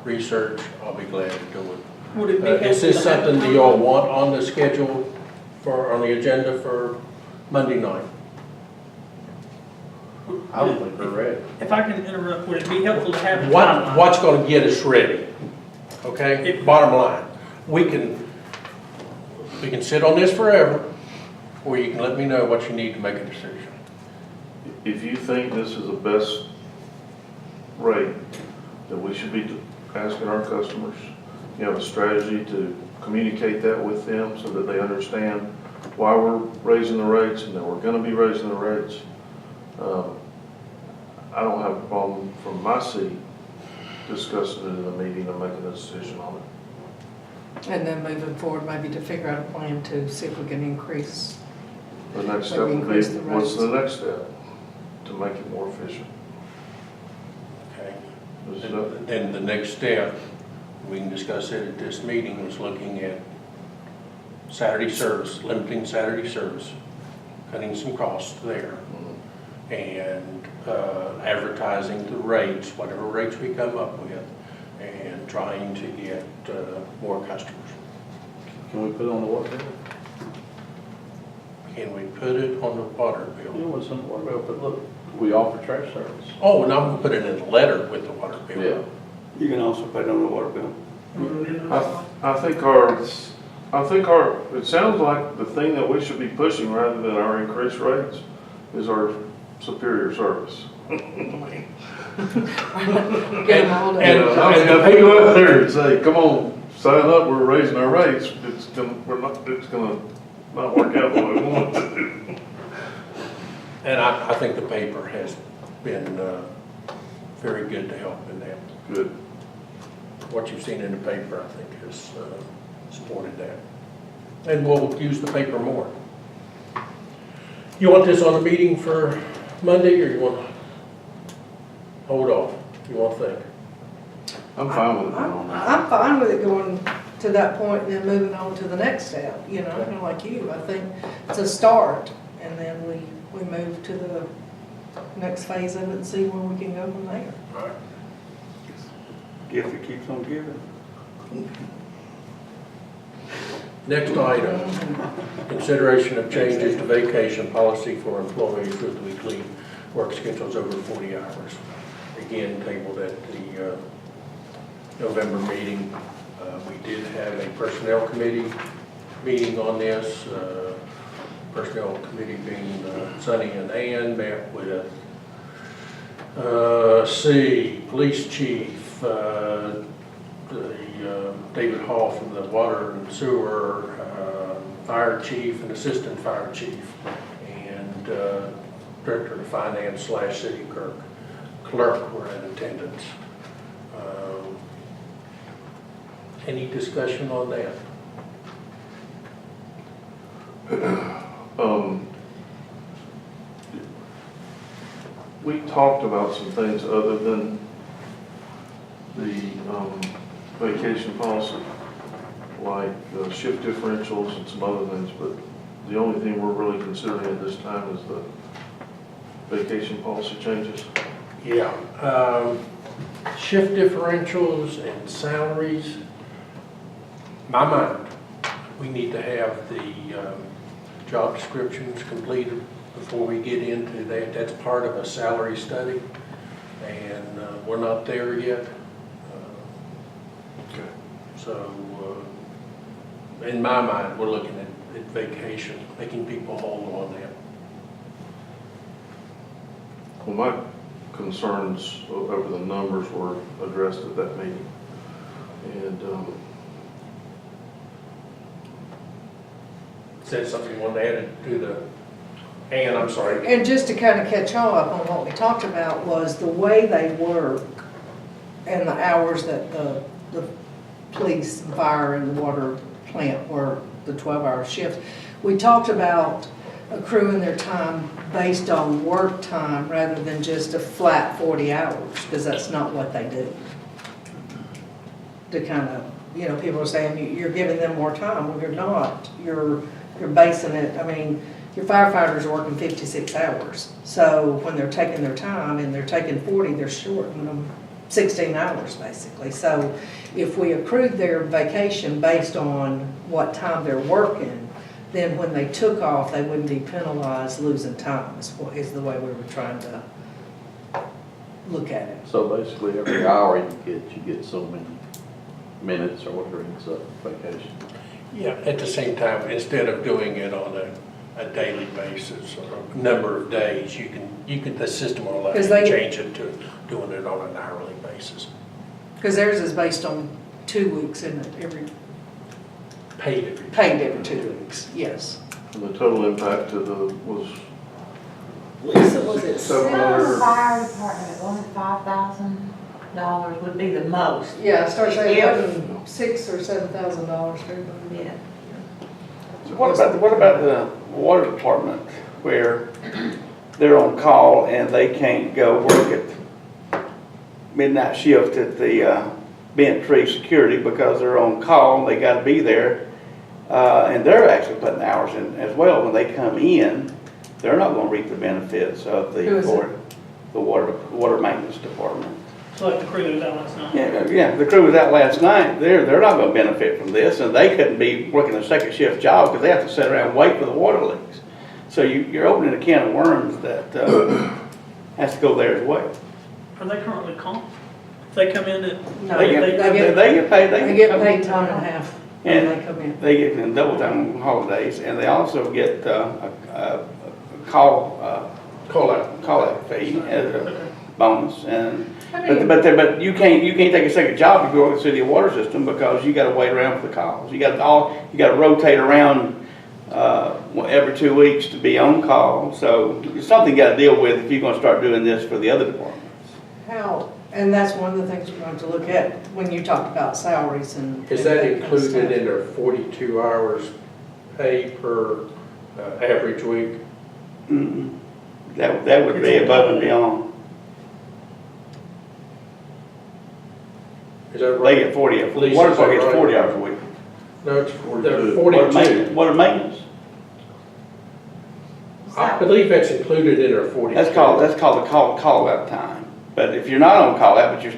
research, I'll be glad to do it. Would it be Is this helpful to have something that time? y'all want on the schedule on the agenda for Monday night? I don't think we're ready. If I can interrupt, would it be helpful to have a timeline? What's gonna get us ready? Okay, bottom line, we can sit on this forever, or you can let me know what you need to make a decision. If you think this is the best rate, then we should be asking our customers. You have a strategy to communicate that with them so that they understand why we're raising the rates and that we're gonna be raising the rates. I don't have a problem from my seat discussing it in a meeting and making a decision on it. And then moving forward, maybe to figure out a plan to see if we can increase. The next step Maybe would be, increase the what's rates. the next step to make it more efficient? Okay. Is that- Then the next step, we can discuss it at this meeting, was looking at Saturday service, limiting Saturday service, cutting some costs there, and advertising the rates, whatever rates we come up with, and trying to get more customers. Can we put it on the water bill? Can we put it on the water You bill? know what's on the water bill, but look, we offer trash service. Oh, and I'm gonna put it in a letter with the water bill. Yeah. You can also put it on the water bill. I think our I think it sounds like the thing that we should be pushing rather than our increased rates is our superior service. Get them all done. And if you go out there and say, come on, sign up, we're raising our rates, it's gonna not work out the way we want it to. And I think the paper has been very good to help in that. Good. What you've seen in the paper, I think, has supported that. And we'll use the paper more. You want this on the meeting for Monday, or you want to hold off? You want to think? I'm fine with it on that. I'm fine with it going to that point and then moving on to the next step, you know, kind of like you. I think it's a start, and then we move to the next phase of it and see where we can go from there. All right. Gift that keeps on giving. Next item, consideration of changes to vacation policy for employees with weekly work schedules over 40 hours. Again, tabled at the November meeting. We did have a personnel committee meeting on this. Personnel committee being Sonny and Ann met with, police chief, David Hall from the water and sewer, fire chief and assistant fire chief, and director of finance / city clerk were in attendance. Any discussion on that? We talked about some things other than the vacation policy, like shift differentials and some other things, but the only thing we're really considering at this time is the vacation policy changes. Yeah. Shift differentials and salaries. My mind, we need to have the job descriptions completed before we get into that. That's part of a salary study, and we're not there yet. Okay. So, in my mind, we're looking at vacation, making people whole on that. Well, my concerns over the numbers were addressed at that meeting. And Said something you want to add to the, Ann, I'm sorry. And just to kind of catch y'all up on what we talked about was the way they work and the hours that the police and fire and the water plant work, the 12-hour shift. We talked about accruing their time based on work time rather than just a flat 40 hours, because that's not what they do. To kind of, you know, people are saying you're giving them more time. Well, you're not. You're basing it, I mean, your firefighters are working 56 hours. So when they're taking their time and they're taking 40, they're shorting them 16 hours basically. So if we accrued their vacation based on what time they're working, then when they took off, they wouldn't be penalized losing time, is the way we were trying to look at it. So basically, every hour you get so many minutes or whatever it's up vacation. Yeah, at the same time, instead of doing it on a daily basis or a number of days, you can the system will allow you to change it to doing it on an hourly basis. Because theirs is based on 2 weeks, isn't it? Paid Paid every 2 weeks, yes. the total impact to was Lisa, was it So- The fire department at $5,000 would be the most. Yeah, I started saying Yeah. $6,000 or $7,000 for everybody. Yeah. So what about the water department where they're on call and they can't go work at midnight shift at the Bent Tree Security because they're on call and they got to be there, and they're actually putting hours in as well. When they come in, they're not going to reap the benefits of the Who is it? the water maintenance department. So like the crew that was out last night. Yeah, the crew was out last night. They're not going to benefit from this, and they couldn't be working a second shift job because they have to sit around and wait for the water leaks. So you're opening a can of worms that has to go there as well. Are they currently comped? If they come in at, No, They get paid. They get paid time and a half. when And they come in. they get them double time holidays, and they also get a call out fee as a bonus. And but you can't take a second job if you work in the city water system, because you got to wait around for the calls. You got to rotate around every 2 weeks to be on call. So it's something you got to deal with if you're going to start doing this for the other departments. And that's one of the things we're going to look at when you talked about salaries and. Is that and kind of stuff. included in their 42 hours pay per average week? Mm-mm. That would be above and beyond. Is that They right? get 40, Lisa, water is that park gets right? 40 hours a week. No, it's they're Water 42. maintenance, water maintenance. I believe that's included in their 42. That's called the call out time. But if you're not on call out, but you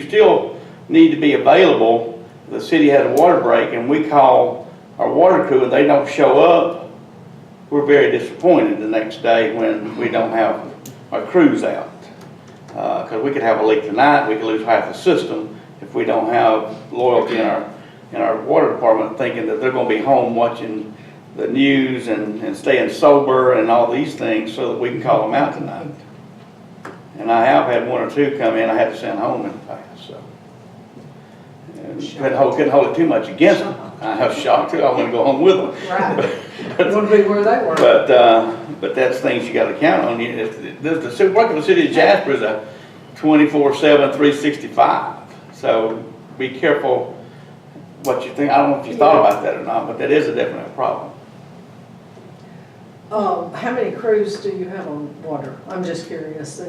still need to be available. The city has a water break and we call our water crew and they don't show up, we're very disappointed the next day when we don't have our crews out. Because we could have a leak tonight, we could lose half the system if we don't have loyalty in our water department, thinking that they're going to be home watching the news and staying sober and all these things so that we can call them out tonight. And I have had one or two come in I had to send home in the past, so. And couldn't hold it too much against them. I was shocked too, I want to go home with them. Right. Want to be where they were. But that's things you got to count on. The work of the city of Jasper is a 24/7, 365. So be careful what you think. I don't know if you thought about that or not, but that is a definite problem. How many crews do you have on water? I'm just curious,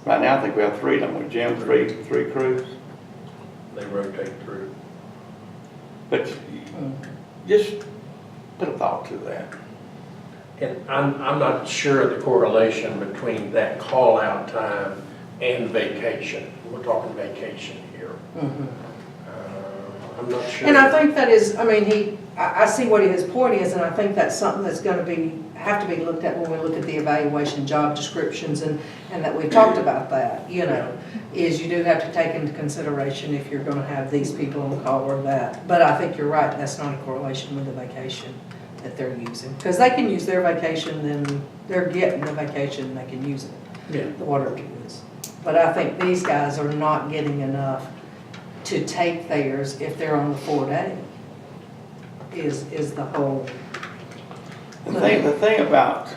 Right now, I think we have 3, don't we, Jim? Three crews. They rotate through. But just put a thought to that. And I'm not sure of the correlation between that call out time and vacation. We're talking vacation here. I'm not sure. and I think that is, I mean, I see what his point is, and I think that's something that's going to have to be looked at when we look at the evaluation job descriptions, and that we've talked about that, is you do have to take into consideration if you're going to have these people on the call or that. But I think you're right, that's not a correlation with the vacation that they're using. Because they can use their vacation, then they're getting the vacation, they can use it. Yeah. The water crews. But I think these guys are not getting enough to take theirs if they're on the 4-day, is the whole. The thing about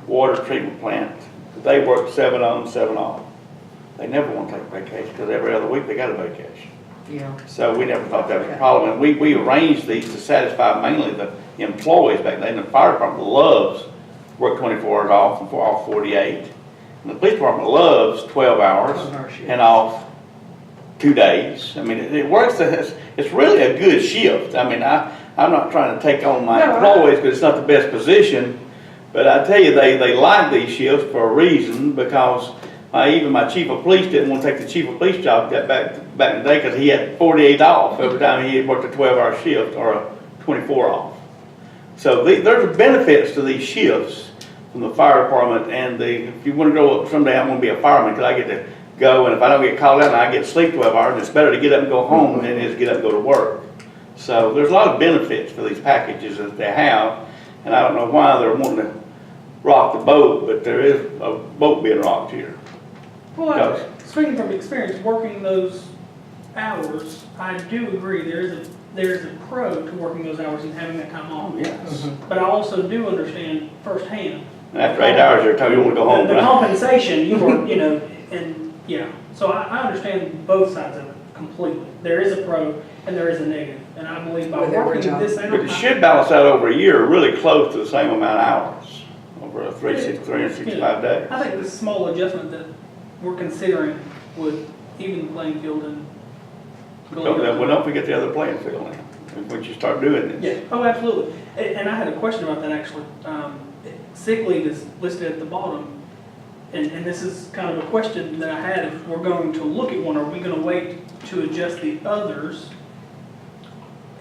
water treatment plants, they work 7 on, 7 off. They never want to take vacation because every other week they got a vacation. Yeah. So we never thought that was a problem. And we arranged these to satisfy mainly the employees back then. The fire department loves work 24 hours off and off 48. And the police department loves 12 hours and off 2 days. I mean, it works. It's really a good shift. I mean, I'm not trying to take on my employees because it's not the best position, but I tell you, they like these shifts for a reason, because even my chief of police didn't want to take the chief of police job back in the day because he had 48 off every time he had worked a 12-hour shift or a 24 off. So there's benefits to these shifts from the fire department, and if you want to grow up someday, I'm going to be a fireman because I get to go, and if I don't get called out and I get to sleep 12 hours, it's better to get up and go home than it is to get up and go to work. So there's a lot of benefits for these packages that they have, and I don't know why they're wanting to rock the boat, but there is a boat being rocked here. Well, speaking from experience, working those hours, I do agree, there's a pro to working those hours and having that time off. Yes. But I also do understand firsthand. After 8 hours, they're telling you want to go home. The right? compensation, and so I understand both sides of it completely. There is a pro and there is a negative, and I believe by With every working job. this But out. it should balance out over a year, really close to the same amount of hours over a 365 days. I think the small adjustment that we're considering would even the playing field and. Well, don't forget the other playing field now, once you start doing this. Yeah, oh, absolutely. And I had a question about that actually. Sick leave is listed at the bottom, and this is kind of a question that I had. If we're going to look at one, are we going to wait to adjust the others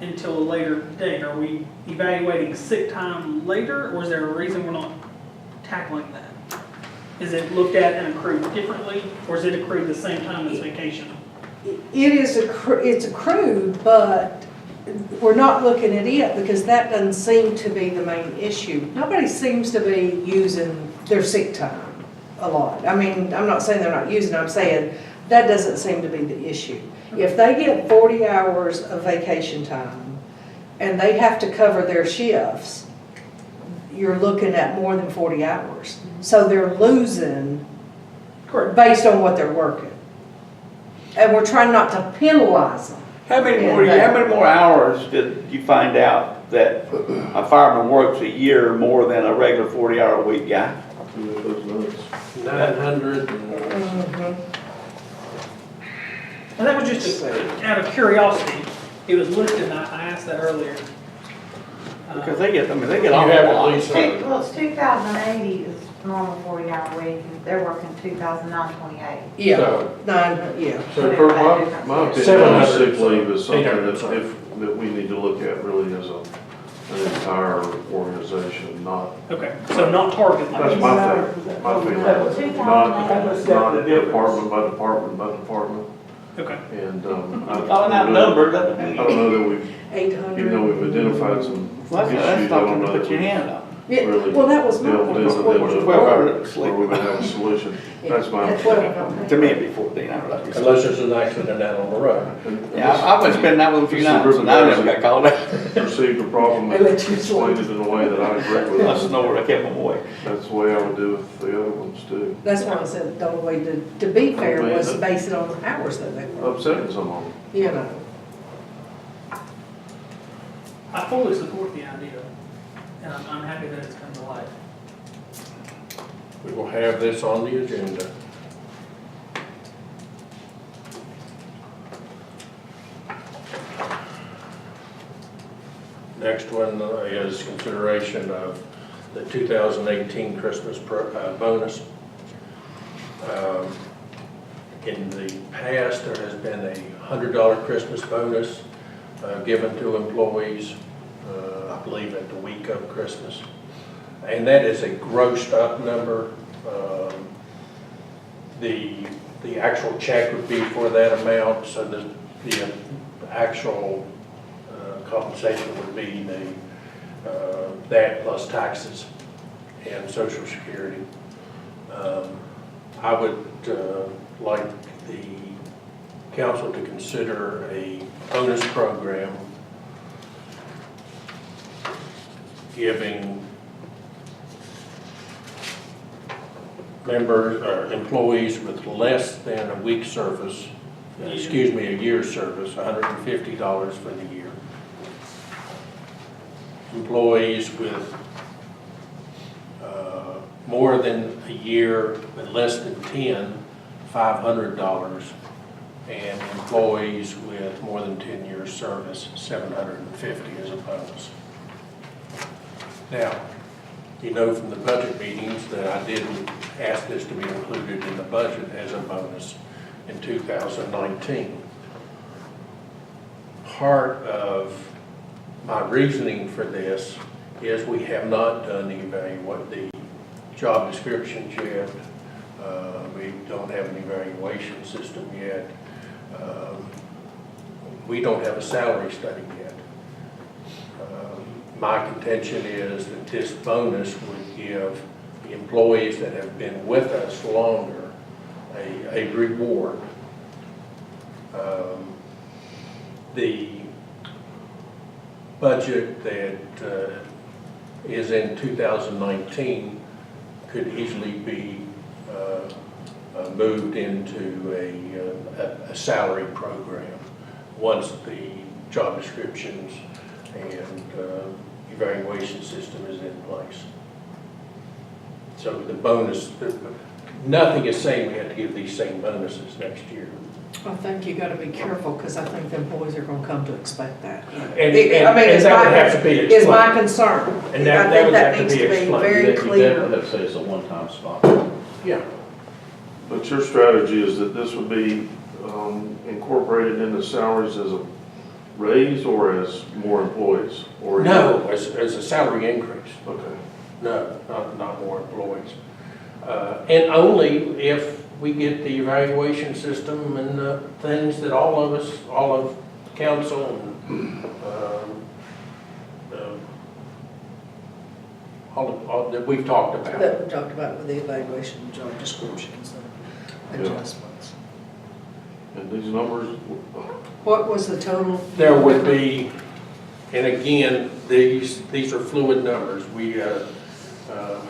until a later date? Are we evaluating sick time later, or is there a reason we're not tackling that? Is it looked at and accrued differently, or is it accrued the same time as vacation? It's accrued, but we're not looking at it because that doesn't seem to be the main issue. Nobody seems to be using their sick time a lot. I mean, I'm not saying they're not using it, I'm saying that doesn't seem to be the issue. If they get 40 hours of vacation time and they have to cover their shifts, you're looking at more than 40 hours. So they're losing Correct. based on what they're working. And we're trying not to penalize them. How many more hours did you find out that a fireman works a year more than a regular 40-hour-a-week guy? Those nuts. 900 And that was just out of curiosity. It was listed, and I asked that earlier. Because they get You all have the at lot. least, Well, it's 2,080 is normal 40-hour week, and they're working 2,928. Yeah, So- yeah. So Kurt, my opinion on 700, sick leave is something 800, that sorry. that we need to look at really as an entire organization, not, Okay, so not target like that's this. my feeling. Not department by department by department. Okay. And, Calling out numbers, I don't know that we've, 800. even though we've identified some well, issues, that's I don't something know to that put your we've hand on. Yeah, really well, that was my delved point. into them to 12 hours of where we would sleep. have a solution. That's my At opinion. 12. To me, it'd be 14 hours. unless there's an accident out on the road. Yeah, I've been spending that with a few This is a nights, group and of I guys never got called out. Perceived a problem They and let you explained it in a way that I agree with. I snored, I kept them away. That's the way I would do with the other ones too. That's why I said the only way to be fair was base it on the hours that they work. Upsetting some of them. You know, I fully support the idea, and I'm happy that it's come to light. We will have this on the agenda. Next one is consideration of the 2018 Christmas bonus. In the past, there has been a $100 Christmas bonus given to employees, I believe at the week of Christmas. And that is a grossed up number. The actual check would be for that amount, so the actual compensation would be that plus taxes and Social Security. I would like the council to consider a bonus program giving members or employees with less than a week's service, a year's service, $150 for the year. Employees with more than a year but less than 10, $500, and employees with more than 10 years service, $750 as a bonus. Now, you know from the budget meetings that I didn't ask this to be included in the budget as a bonus in 2019. Part of my reasoning for this is we have not done the job descriptions yet. We don't have an evaluation system yet. We don't have a salary study yet. My contention is that this bonus would give the employees that have been with us longer a reward. The budget that is in 2019 could easily be moved into a salary program once the job descriptions and evaluation system is in place. So the bonus, nothing is saying we have to give these same bonuses next year. I think you gotta be careful, because I think the employees are gonna come to expect that. And I mean, it's that would have to be Is my explained. concern. And that I think would have to needs be explained. very You clear. definitely have to say it's a one-time spot. Yeah. But your strategy is that this would be incorporated into salaries as a raise or as more employees? Or No, as a salary increase. Okay. No, not more employees. And only if we get the evaluation system and things that all of council and, all that we've talked about. That we talked about with the evaluation, job descriptions and Yeah. adjustments. And these numbers, What was the total? There would be, and again, these are fluid numbers. We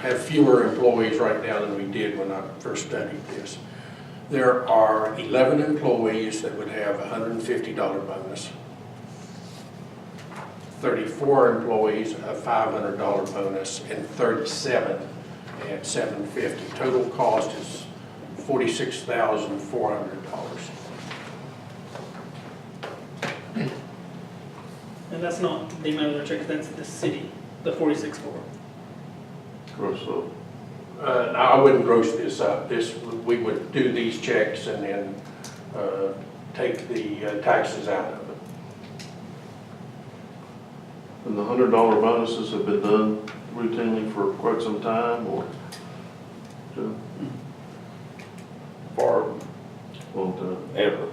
have fewer employees right now than we did when I first studied this. There are 11 employees that would have a $150 bonus. 34 employees a $500 bonus, and 37 at $750. Total cost is $46,400. And that's not the amount of their checks, that's the city, the 46.4. gross up. I wouldn't gross this up. We would do these checks and then take the taxes out of it. And the $100 bonuses have been done routinely for quite some time, or? Joe? For Long time. ever.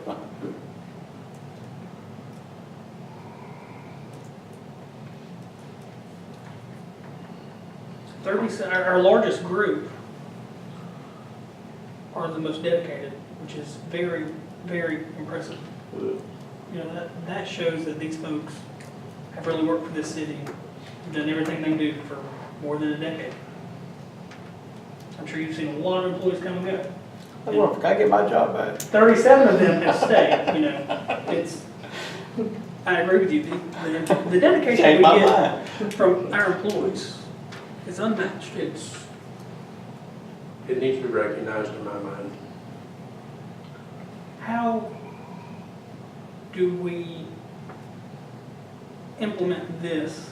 30, our largest group are the most dedicated, which is very, very impressive. Yeah. You know, that shows that these folks have really worked for this city, done everything they do for more than a decade. I'm sure you've seen a lot of employees come and go. Well, I get my job back. 37 of them have stayed, you know. It's, I agree with you, the dedication Changed we my get mind. from our employees is unmatched. It needs to be recognized in my mind. How do we implement this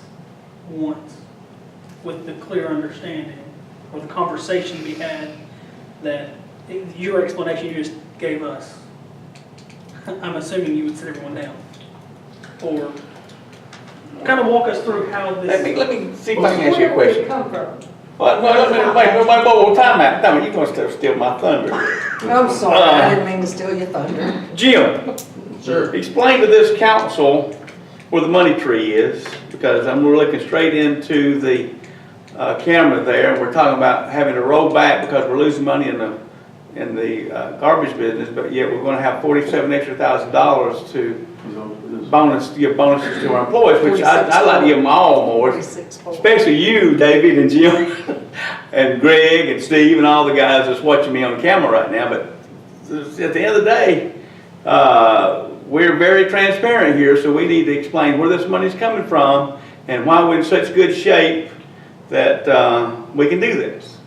once with the clear understanding or the conversation we had that your explanation you just gave us? I'm assuming you would sit everyone down. Or kind of walk us through how this. Let me see if I can ask you a question. Come from? Wait, time out, you're gonna steal my thunder. I'm sorry, I didn't mean to steal your thunder. Jim, Sure. explain to this council where the money tree is, because we're looking straight into the camera there, and we're talking about having to roll back because we're losing money in the garbage business, but yet we're gonna have $47,000 extra to give bonuses to our employees, which I'd like to give them all more, 46.4. especially you, David, and Jim, and Greg, and Steve, and all the guys that's watching me on camera right now. But at the end of the day, we're very transparent here, so we need to explain where this money's coming from and why we're in such good shape that we can do this.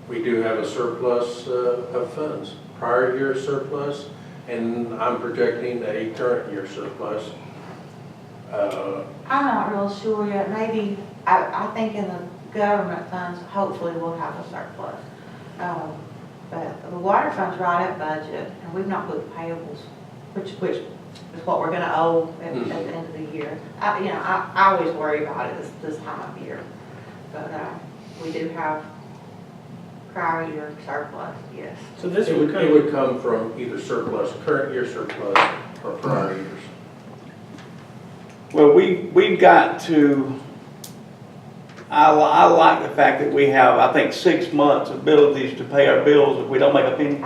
We do have a surplus of funds, prior year surplus, and I'm projecting a current year surplus. I'm not real sure yet. Maybe, I think in the government funds, hopefully we'll have a surplus. But the water fund's right at budget, and we've not booked payables, which is what we're gonna owe at the end of the year. I always worry about it this time of year. But we do have prior year surplus, yes. So this It would would come, come from either surplus, current year surplus, or prior years. Well, we've got to, I like the fact that we have, I think, 6 months abilities to pay our bills if we don't make a penny.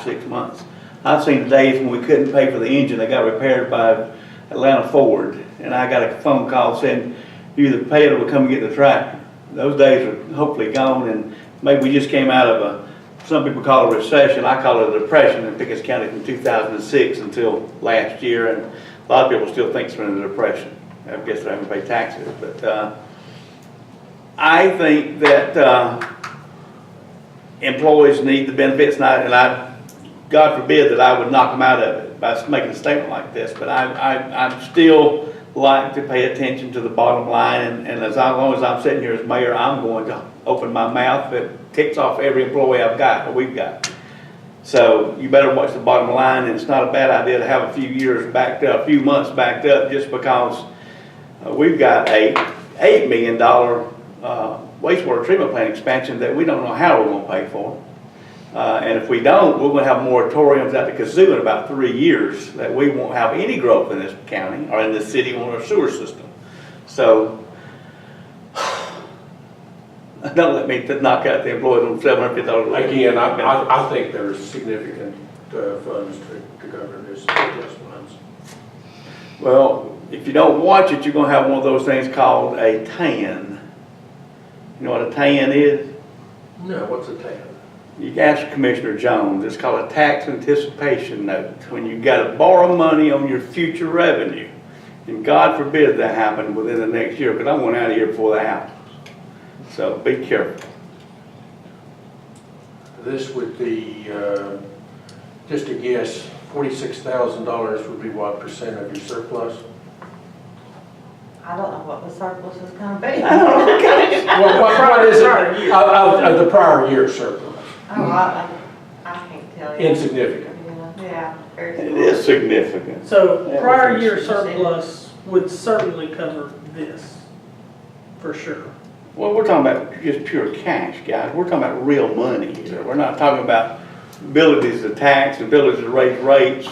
6 months. I've seen the days when we couldn't pay for the engine that got repaired by Atlanta Ford, and I got a phone call saying, you either pay it or we'll come and get the tractor. Those days are hopefully gone, and maybe we just came out of some people call it a recession, I call it a depression in Pickens County from 2006 until last year, and a lot of people still think it's been a depression. I guess they're having to pay taxes, but I think that employees need the benefits, and I, God forbid that I would knock them out of it by making a statement like this, but I still like to pay attention to the bottom line, and as long as I'm sitting here as mayor, I'm going to open my mouth that ticks off every employee I've got, or we've got. So you better watch the bottom line, and it's not a bad idea to have a few years backed up, a few months backed up, just because we've got a $8 million wastewater treatment plant expansion that we don't know how we're going to pay for. And if we don't, we're gonna have moratoriums out the kazoo in about 3 years, that we won't have any growth in this county or in this city on our sewer system. So, don't let me knock out the employees on $750. Again, I think there's significant funds to cover this surplus funds. Well, if you don't watch it, you're gonna have one of those things called a TAN. You know what a TAN is? No, what's a TAN? You can ask Commissioner Jones. It's called a tax anticipation note. When you gotta borrow money on your future revenue. And God forbid that happen within the next year, because I went out of here before that happens. So be careful. This would be, just a guess, $46,000 would be what percent of your surplus? I don't know what the surplus is gonna be. Well, what is it of the prior year surplus? Oh, I can't tell you. Insignificant. Yeah, very It small. is significant. So prior year surplus would certainly cover this, for sure. Well, we're talking about just pure cash, guys. We're talking about real money here. We're not talking about abilities to tax, abilities to raise rates.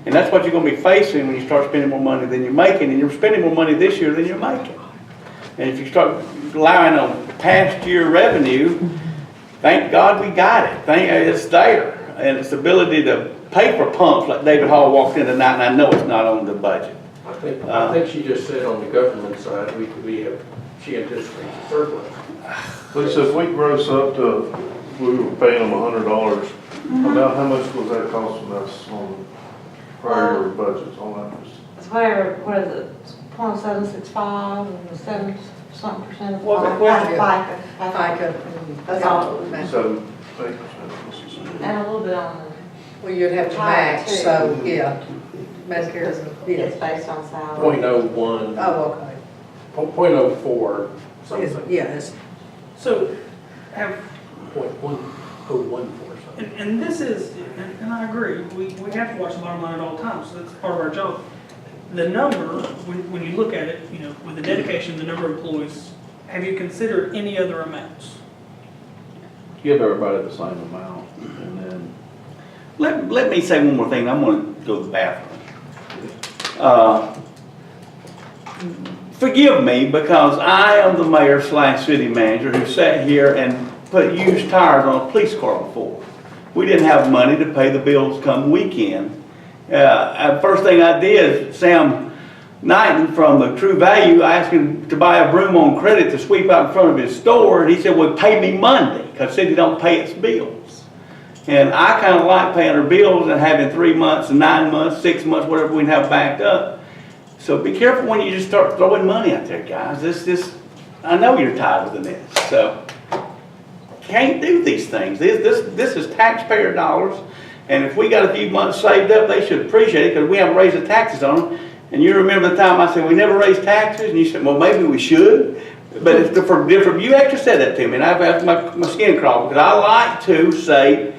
And that's what you're gonna be facing when you start spending more money than you're making. And you're spending more money this year than you're making. And if you start relying on past year revenue, thank God we got it. It's there. And it's the ability to pay for pumps like David Hall walked in tonight, and I know it's not on the budget. I think she just said on the government side, she anticipates a surplus. Lisa, if we gross up to, we were paying them $100, about how much was that costing us on prior year budgets on that? It's whatever, what is it, 0.765 and 7-something% of What's the FICA. FICA. That's all. 7, 8%. And a little bit on Well, you'd have to Higher, match, too. so, yeah, Medicare, the, it's yeah. based on salary. 0.01, Oh, okay. 0.04, something. Yes. So have, 0.1014 something. and this is, and I agree, we have to watch the bottom line at all times, so that's part of our job. The number, when you look at it, you know, with the dedication, the number of employees, have you considered any other amounts? Give everybody the same amount, and then Let me say one more thing. I'm gonna go to the bathroom. Forgive me, because I am the mayor / city manager who sat here and put used tires on a police car before. We didn't have money to pay the bills come weekend. First thing I did, Sam Knighton from the True Value, I asked him to buy a broom on credit to sweep out in front of his store, and he said, well, pay me Monday, because city don't pay its bills. And I kind of like paying our bills and having 3 months, 9 months, 6 months, whatever we can have backed up. So be careful when you just start throwing money out there, guys. I know you're tired of this, so can't do these things. This is taxpayer dollars, and if we got a few months saved up, they should appreciate it, because we haven't raised the taxes on them. And you remember the time I said we never raised taxes, and you said, well, maybe we should. But it's for different. You actually said that to me, and I've had my skin crawl, because I like to say,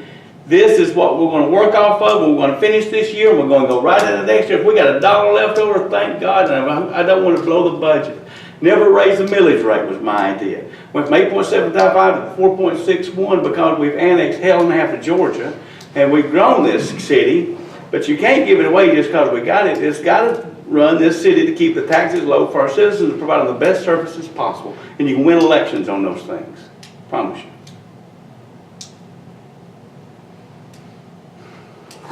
this is what we're going to work off of. We're going to finish this year. We're going to go right into next year. If we got $1 left over, thank God. And I don't want to blow the budget. Never raise the millage rate was my idea. Went from 8.75 to 4.61 because we've annexed hell and a half of Georgia, and we've grown this city. But you can't give it away just because we got it. It's got to run this city to keep the taxes low for our citizens and provide them the best services possible. And you can win elections on those things. Promise you.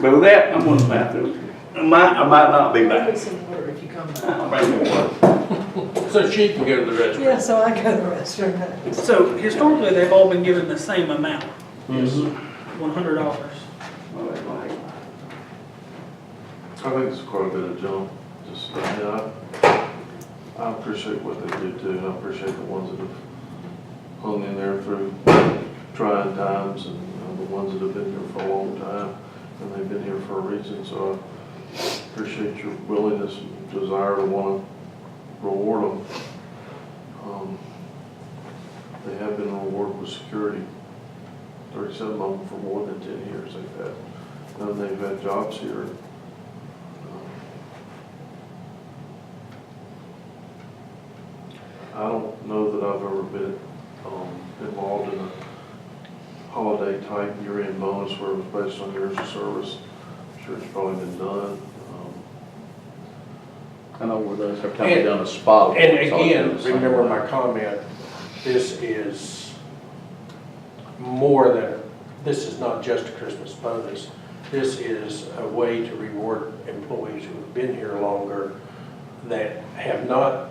But with that, I'm going to the bathroom. I might not be Maybe back. some water if you come back. I'll bring more water. So she can go to the restroom. Yeah, so I go to the restroom. So historically, they've all been given the same amount, Mhm. $100. I think it's quite a bit of jump. Just, I appreciate what they do too. I appreciate the ones that have hung in there through trying times, and the ones that have been here for a long time, and they've been here for a reason. So I appreciate your willingness and desire to want to reward them. They have been rewarded with security. 37 of them for more than 10 years they've had. None they've had jobs here. I don't know that I've ever been involved in a holiday type year-end bonus where it was based on years of service. I'm sure it's probably been done. I know where those, every time we done a spot. And it's always again, been the same remember way. my comment, this is more than, this is not just a Christmas bonus. This is a way to reward employees who have been here longer that have not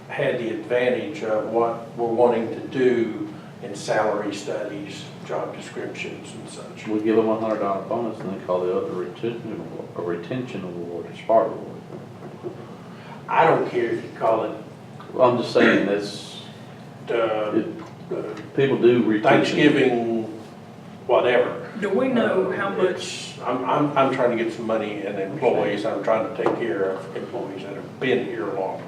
had the advantage of what we're wanting to do in salary studies, job descriptions and such. We give them $100 bonus and they call the other retention award, or SPART award. I don't care if you call it Well, I'm just saying that's, people do retention. Thanksgiving, whatever. Do we know how much, I'm trying to get some money in employees, I'm trying to take care of employees that have been here long.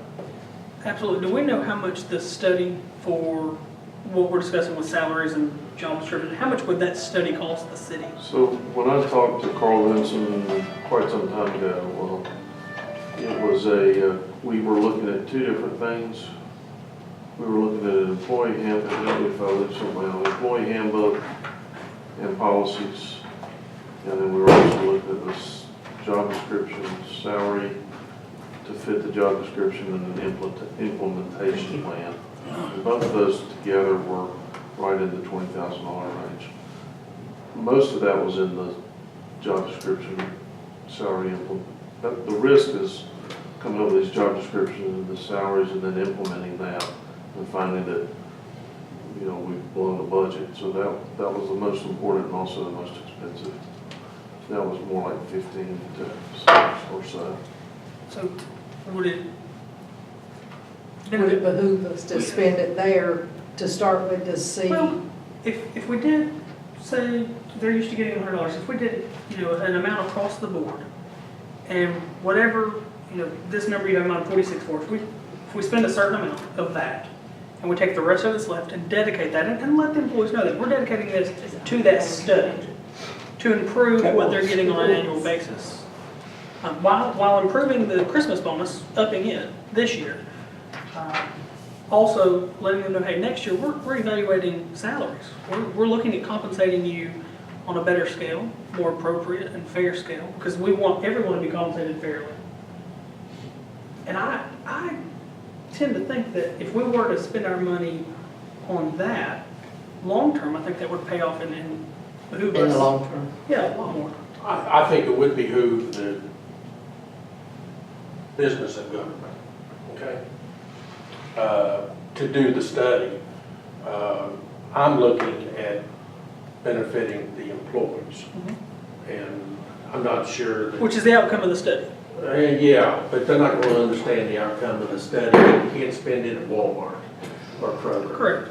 absolutely, do we know how much the study for what we're discussing with salaries and job description, how much would that study cost the city? So when I talked to Carl Vinson quite some time ago, well, it was we were looking at two different things. We were looking at an employee handbook, if I leave something out, employee handbook and policies. And then we were also looking at this job description, salary to fit the job description and an implementation plan. And both of those together were right in the $20,000 range. Most of that was in the job description, salary the risk is coming up with these job descriptions and the salaries and then implementing that and finding that, you know, we've blown the budget. So that was the most important and also the most expensive. That was more like 15 to or so. So would it? Would it behoove us to spend it there to start with to see? Well, if we did, say, they're used to getting $100, if we did, you know, an amount across the board, and whatever, you know, this number you have in mind, 46 for, if we spend a certain amount of that, and we take the rest of that's left and dedicate that, and let the employees know that we're dedicating this to that study, to improve what they're getting on an annual basis, while improving the Christmas bonus, upping it this year. Also letting them know, hey, next year we're evaluating salaries. We're looking at compensating you on a better scale, more appropriate and fair scale, because we want everyone to be compensated fairly. And I tend to think that if we were to spend our money on that, long-term, I think that would pay off and behoove us. In the long term. Yeah, a lot more. I think it would behoove the business and government, okay, to do the study. I'm looking at benefiting the employees, and I'm not sure that. Which is the outcome of the study. Yeah, but they're not going to understand the outcome of the study. You can't spend it at Walmart or Kroger. Correct.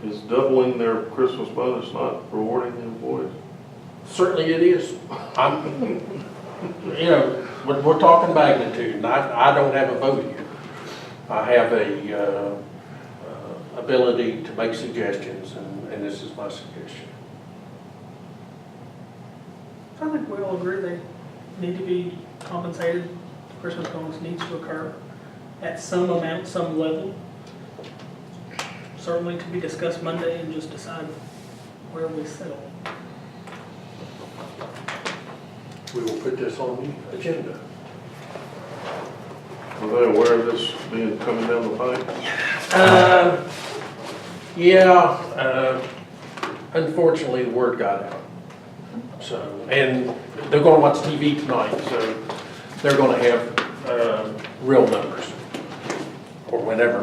Is doubling their Christmas bonus not rewarding the employees? Certainly it is. You know, we're talking magnitude, and I don't have a vote here. I have a ability to make suggestions, and this is my suggestion. I think we all agree they need to be compensated. The Christmas bonus needs to occur at some amount, some level. Certainly to be discussed Monday and just decide where we settle. We will put this on the agenda. Are they aware of this being coming down the pipe? Yeah, unfortunately, the word got out. So, and they're going to watch TV tonight, so they're going to have real numbers. Or whenever,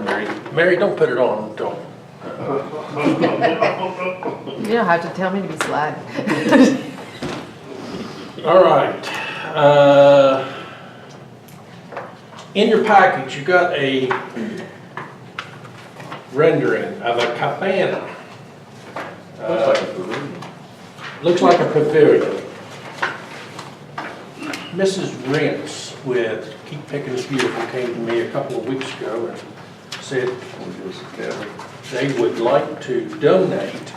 Mary, don't put it on until. You don't have to tell me to be slack. All right. In your package, you got a rendering of a cabana. Looks like a pavilion. Mrs. Rentz with Keep Pickens Beautiful came to me a couple of weeks ago and said they would like to donate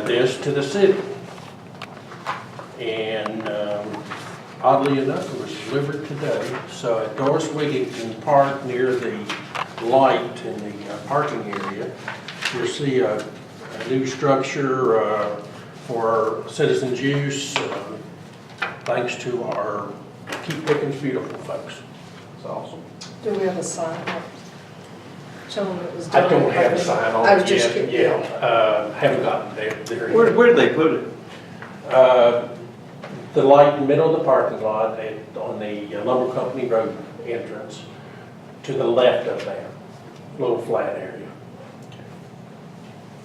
this to the city. And oddly enough, it was delivered today. So at Doris Wigington Park near the light in the parking area, You'll see a new structure for citizens' use, thanks to our Keep Pickens Beautiful folks. It's awesome. Do we have a sign up showing it was I done? don't have a sign on I was it just yet, kidding. haven't gotten there. Where did they put it? The light in the middle of the parking lot on the Lumber Company Road entrance, to the left of that little flat area.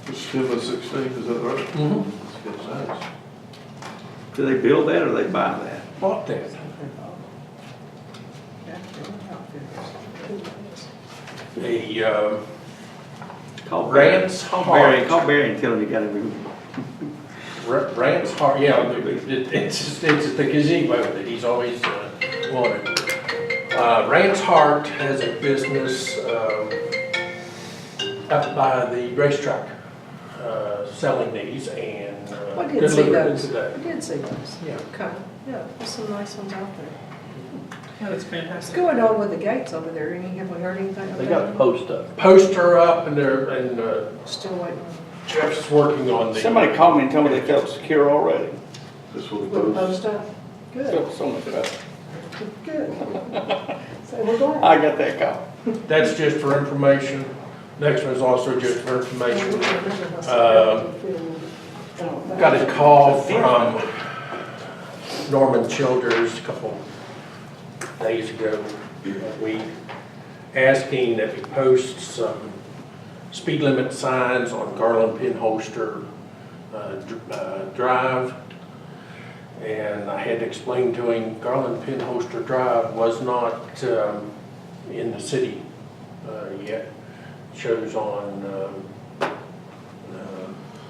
It's still a 16th, is that right? Mm-hmm. That's good size. Do they build that or they buy that? Bought that. The Call Rand's Call Heart. Barry and tell him you gotta move. Rand's Heart, yeah, it's the gazebo that he's always wanted. Rand's Heart has a business up by the racetrack, selling these and I did see delivering those. today. I did see those. Yeah. Okay, yeah, there's some nice ones out there. Yeah, that's What's fantastic. going on with the gates over there? Have we heard anything They about got it? post up. Poster up and Still waiting on Jeff's working on the. Somebody called me and told me they felt secure already. This will it. With the post. post up? Good, Felt so much better. good. So we're glad. I got that call. That's just for information. Next one's also just for information. Got a call from Norman Childers a couple days ago, a week, asking that we post some speed limit signs on Garland Pinholster Drive. And I had to explain to him, Garland Pinholster Drive was not in the city yet. Shows on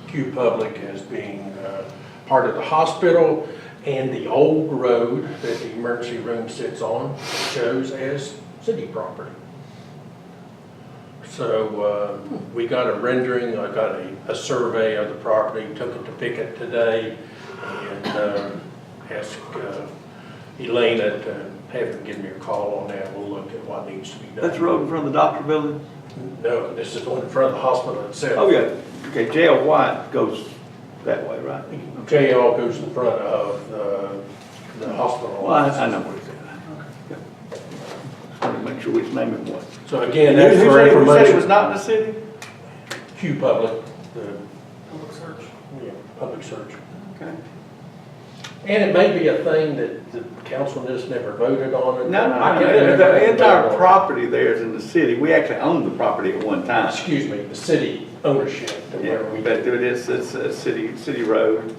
Q Public as being part of the hospital, and the old road that the emergency room sits on shows as city property. So we got a rendering, I got a survey of the property, took it to Pickett today, and asked Elena to have her give me a call on that. We'll look at what needs to be done. That's the road in front of the doctor building? No, this is the one in front of the hospital itself. Oh, yeah. Okay, J.L. White goes that way, right? JL goes in front of the hospital. Well, I know where it's at. Just wanted to make sure which name it was. So again, that's Who for said it was information. not in the city? Q Public, the Public search. public search. Okay. And it may be a thing that the council just never voted on it. No, I can't remember the if entire they voted on property there is in the city. We actually owned the property at one it. time. Excuse me, the city ownership to Yeah, where we. but it's a city road.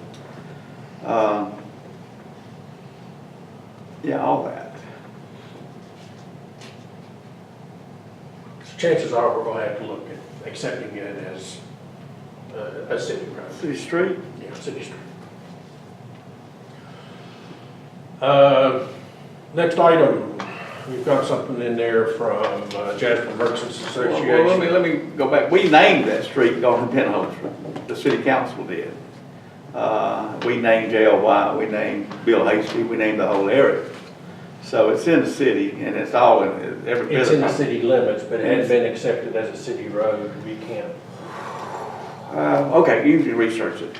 Yeah, all that. Chances are we're gonna have to look at accepting it as a city road. City street? Yeah, city street. Next item, we've got something in there from Jasper Merchants Association. Well, let me go back. We named that street Garden Pinholster. The city council did. We named J.L. White, we named Bill Hasty, we named the whole area. So it's in the city and it's all in, every bit It's of in the it. city limits, but it hadn't been accepted as a city road. We can't. Okay, you can research it,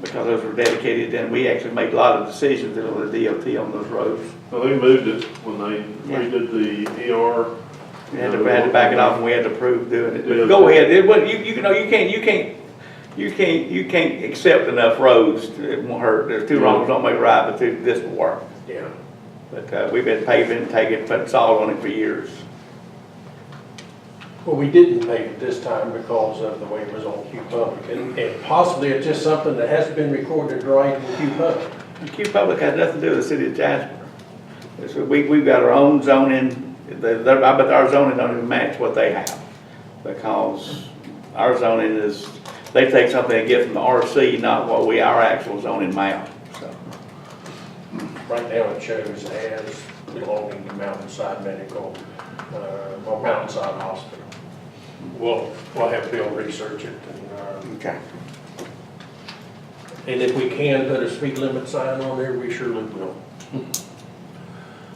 because those were dedicated, and we actually made a lot of decisions on the DOT on those roads. Well, they moved it when they Yeah. redid the ER. We had to back it off and we had to approve doing it. Yeah. But go ahead, it wasn't, you can't accept enough roads, it won't hurt, there's two wrongs don't make a right, but this will work. Yeah. But we've been paving and putting salt on it for years. Well, we didn't pay it this time because of the way it was on Q Public. And possibly it's just something that hasn't been recorded right in Q Public. Q Public has nothing to do with the city of Jasper. So we've got our own zoning, I bet our zoning don't even match what they have. Because our zoning is, they take something they get from the RC, not what our actual zoning map, so. Right now it shows as belonging to Mountainside Medical, or Mountainside Hospital. We'll have Bill research it Okay. and if we can put a speed limit sign on there, we surely will.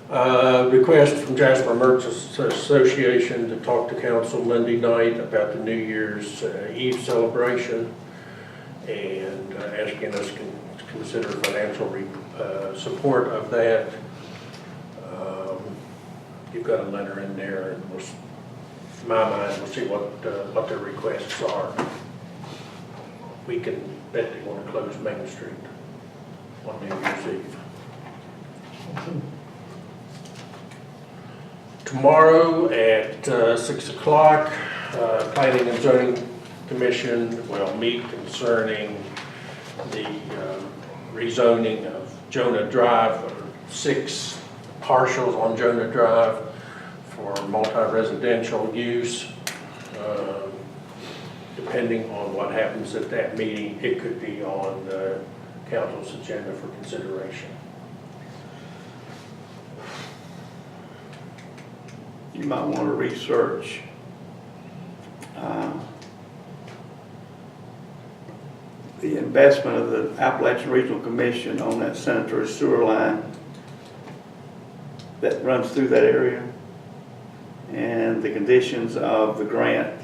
Request from Jasper Merchants Association to talk to council Monday night about the New Year's Eve celebration and asking us to consider financial support of that. You've got a letter in there, and we'll, in my mind, we'll see what their requests are. We can bet they want to close Main Street on New Year's Eve. Tomorrow at 6 o'clock, Planning and Zoning Commission will meet concerning the rezoning of Jonah Drive, or 6 partials on Jonah Drive for multi-residential use. Depending on what happens at that meeting, it could be on the council's agenda for consideration. You might want to research the investment of the Appalachian Regional Commission on that sanitary sewer line that runs through that area, and the conditions of the grant.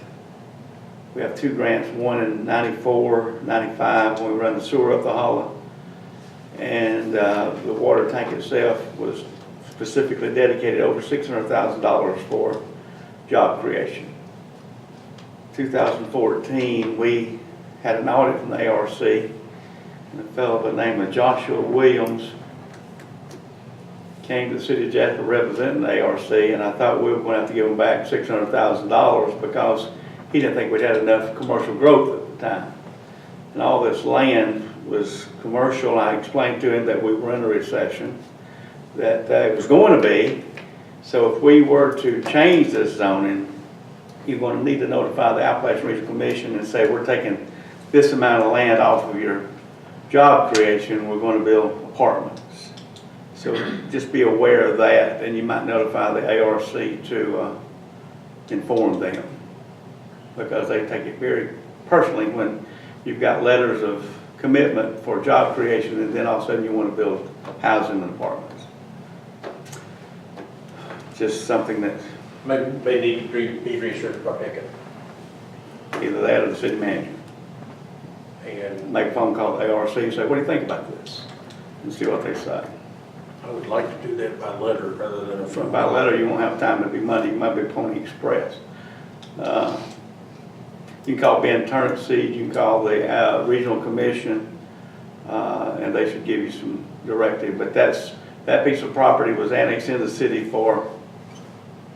We have 2 grants, one in 94, 95, when we run the sewer up the hollow, and the water tank itself was specifically dedicated over $600,000 for job creation. 2014, we had an audit from the ARC, and a fellow by the name of Joshua Williams came to the city of Jasper representing the ARC, and I thought we were going to have to give him back $600,000 because he didn't think we'd had enough commercial growth at the time. And all this land was commercial. I explained to him that we were in a recession, that it was going to be. So if we were to change this zoning, you're going to need to notify the Appalachian Regional Commission and say, we're taking this amount of land off of your job creation, we're going to build apartments. So just be aware of that, and you might notify the ARC to inform them, because they take it very personally when you've got letters of commitment for job creation and then all of a sudden you want to build housing and apartments. Just something that May need to be researched by Pickens. either that or the city manager. And Make a phone call to ARC and say, what do you think about this? And see what they say. I would like to do that by letter rather than a phone. By letter, you won't have time to be Monday, you might be Pony Express. You can call Ben Turnipseed, you can call the Regional Commission, and they should give you some directive. But that piece of property was annexed into the city for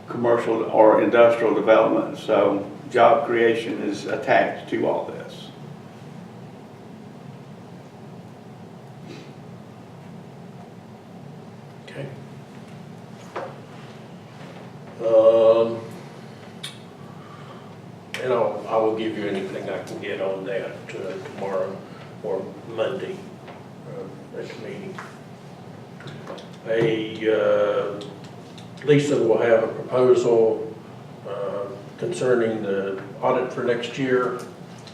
commercial or industrial development, so job creation is attached to all this. Okay. And I will give you anything I can get on that tomorrow or Monday at the meeting. Lisa will have a proposal concerning the audit for next year.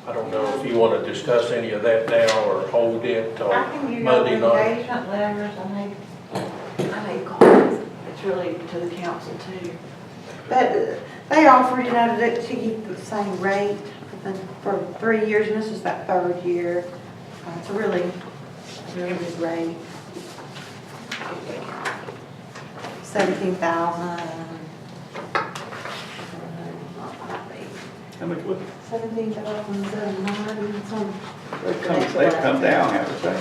I don't know if you want to discuss any of that now or hold it till I can give you Monday night. engagement letters, I make calls, it's really to the council too. But they offered, to keep the same rate for 3 years, and this is that 3rd year. It's a really good rate. 17,000. How much was it? 17,790, some. They've come down, haven't they?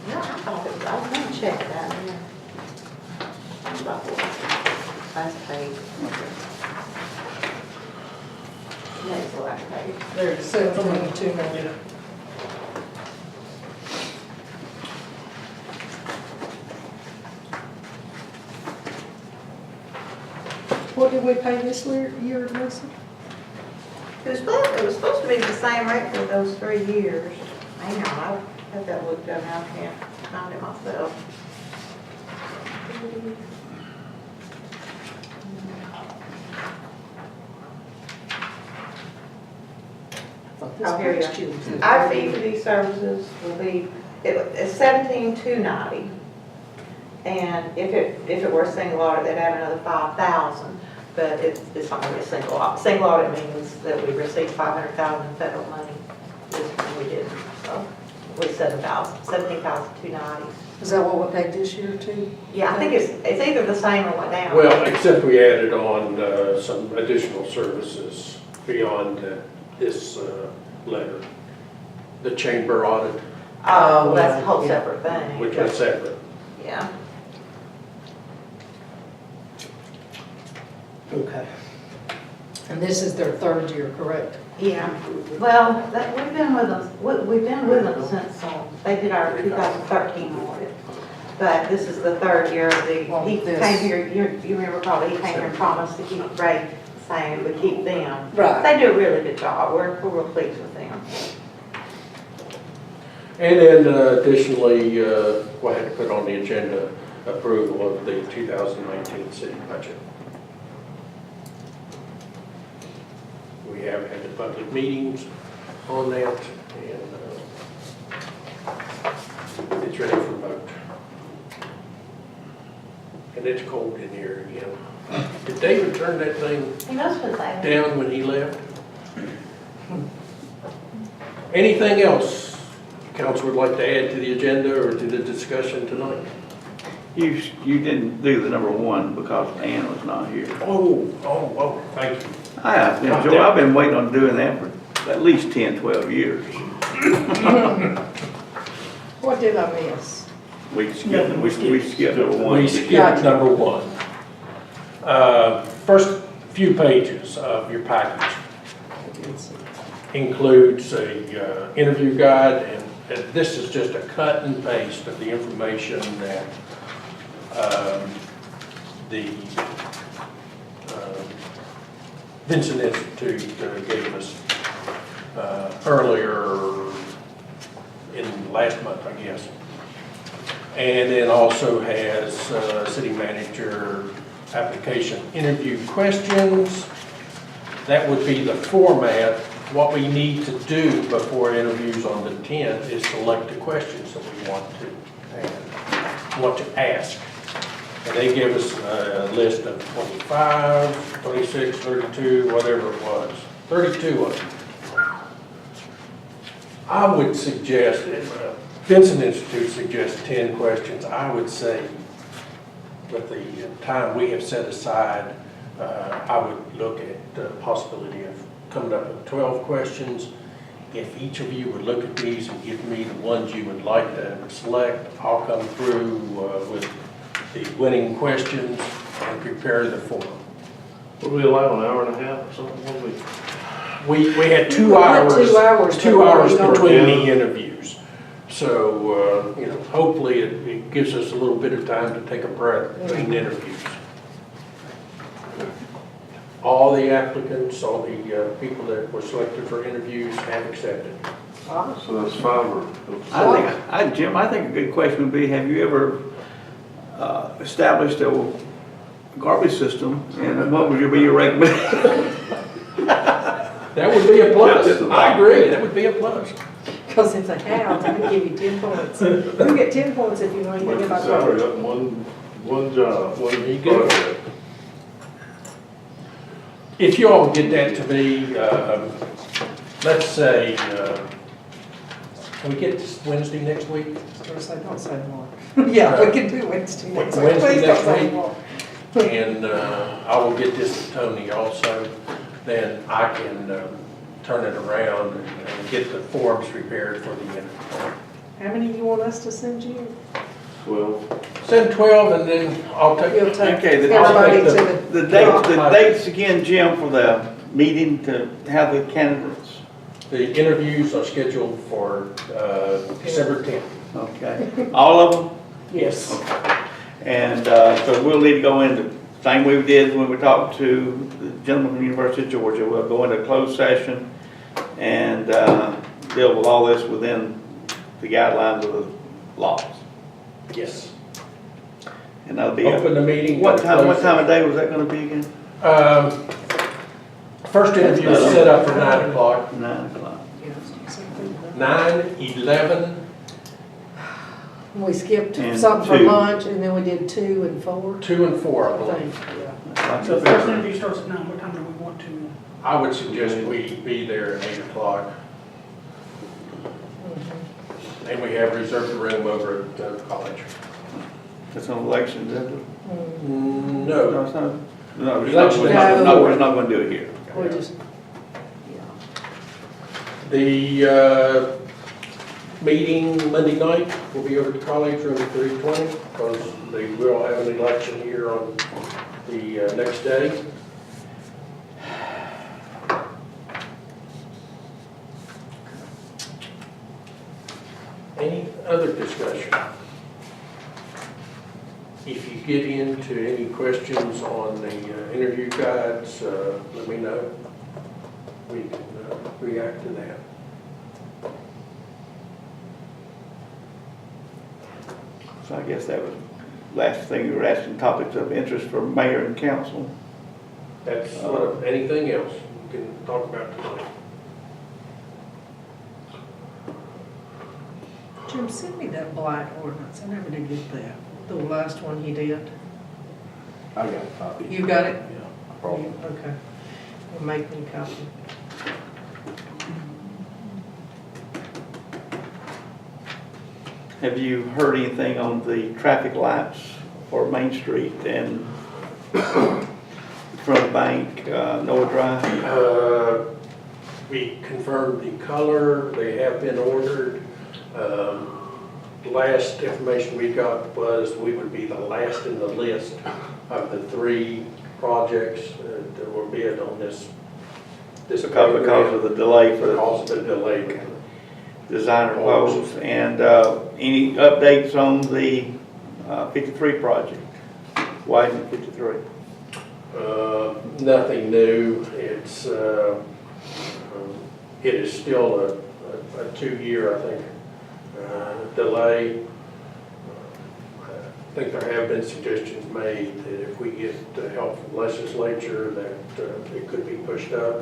No, I thought it was, I was gonna check that, yeah. About the last page. Next to last page. There's 17,290. Yeah. What did we pay this year, Lisa? It was supposed to be the same rate for those 3 years. Hang on, I have that looked up now, I can't find it myself. Oh, here you go. Our fee for these services will be, it's 17,290. And if it were a single audit, they'd add another 5,000, but it's not gonna be a single audit. Single audit means that we received 500,000 in federal money. This one we didn't, so we 17,290. Is that what we paid this year too? Yeah, I think it's either the same or went down. Well, except we added on some additional services beyond this letter. The chamber audit, Oh, well, that's a whole yeah. separate thing. which was separate. Yeah. Okay. And this is their third year, correct? Yeah, well, we've been with them since they did our 2013 audit. But this is the third year of he came here, you remember probably, he came here and promised to keep rate the same, but keep them. Right. They do a really good job, we're real pleased with them. And then additionally, we had to put on the agenda approval of the 2019 city budget. We have had the public meetings on that, and it's ready for vote. And it's cold in here again. Did David turn that thing He must have said. down when he left? Anything else council would like to add to the agenda or to the discussion tonight? You didn't do the number one because Ann was not here. Oh, thank you. I've been waiting on doing that for at least 10, 12 years. What did I miss? We skipped number one. We skipped number one. First few pages of your package includes a interview guide, and this is just a cut and paste of the information that the Vincent Institute gave us earlier in last month, I guess. And then also has city manager application interview questions. That would be the format. What we need to do before interviews on the 10th is select the questions that we want to ask. And they give us a list of 25, 26, 32, whatever it was. 32 of them. I would suggest, Vincent Institute suggests 10 questions. I would say, with the time we have set aside, I would look at the possibility of coming up with 12 questions. If each of you would look at these and give me the ones you would like to select, I'll come through with the winning questions and prepare the form. Would we allow an hour and a half or something? We had 2 We had hours, 2 hours 2 hours before we between go. the interviews. So, hopefully it gives us a little bit of time to take a breath between interviews. All the applicants, all the people that were selected for interviews have accepted. So that's 5 or? Jim, I think a good question would be, have you ever established a garbage system, and what would be your recommendation? That would be a plus. I agree, that would be a plus. Because if they have, I'm gonna give you 10 points. You get 10 points if you know anything What's the about salary garbage. up one job, one There you go. project? If you all get that to me, let's say, can we get this Wednesday next week? Don't say more. Yeah, we can do Wednesday next week. Wednesday Please don't next say week? more. And I will get this to Tony also, then I can turn it around and get the forms prepared for the interview. How many do you want us to send you? Well, Send 12 and then I'll take. You'll take Okay, everybody the- to the. The dates again, Jim, for the meeting to have the candidates. The interviews are scheduled for December 10th. Okay, all of them? Yes. And so we'll need to go into, same way we did when we talked to the gentleman from the University of Georgia, we'll go into closed session and deal with all this within the guidelines of the laws. Yes. And that'll be, Open the meeting. what time of day was that gonna be again? First interview is set up for 9 o'clock. 9 o'clock. 9, 11, We skipped And something for 2. lunch, and then we did 2 and 4, 2 and 4, I I believe. think, yeah. So the first interview starts at 9, what time do we want to? I would suggest we be there at 8 o'clock. And we have reserved the room over at the college. That's on elections, is it? Mm. No, No, it's not. No, Election day. we're not gonna do it here. We just, the meeting Monday night will be over at the college, room 320, because they will have an election here on the next day. Any other discussion? If you get into any questions on the interview guides, let me know. We can react to that. So I guess that was last thing you were asking, topics of interest for mayor and council. That's anything else we can talk about tonight. Jim, send me that Blight ordinance, I never did get that, the last one he did. I got a copy. You got it? Yeah, probably. Okay. Well, make me a copy. Have you heard anything on the traffic lights for Main Street and front of the bank, Noah Drive? We confirmed the color, they have been ordered. The last information we got was we would be the last in the list of the 3 projects that were bid on this Because of the delay for Because of the delay with the designer posts. And any updates on the 53 project? Widening 53? Nothing new. It is still a 2-year, I think, delay. I think there have been suggestions made that if we get help from legislature, that it could be pushed up.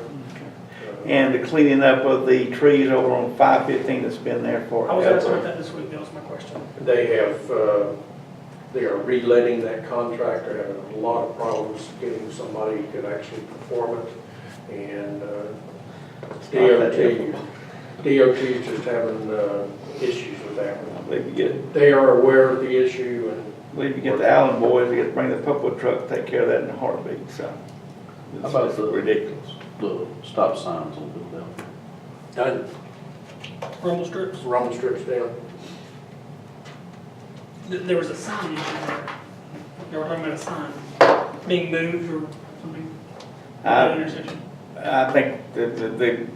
And the cleaning up of the trees over on 515 that's been there for. I was asked about that this week, that was my question. They are reletting that contract. They're having a lot of problems getting somebody who could actually perform it. And DOT is just having issues with that one. I believe you get, They are aware of the issue and I believe you get the Allen boys, you get to bring the Pupwood truck, take care of that in a heartbeat, so. How about It's the- ridiculous. The stop signs on Bill Bell. done. Rumble strips, Rumble strips down. there was a sign issue there. They were talking about a sign being moved or something. At the intersection. I think the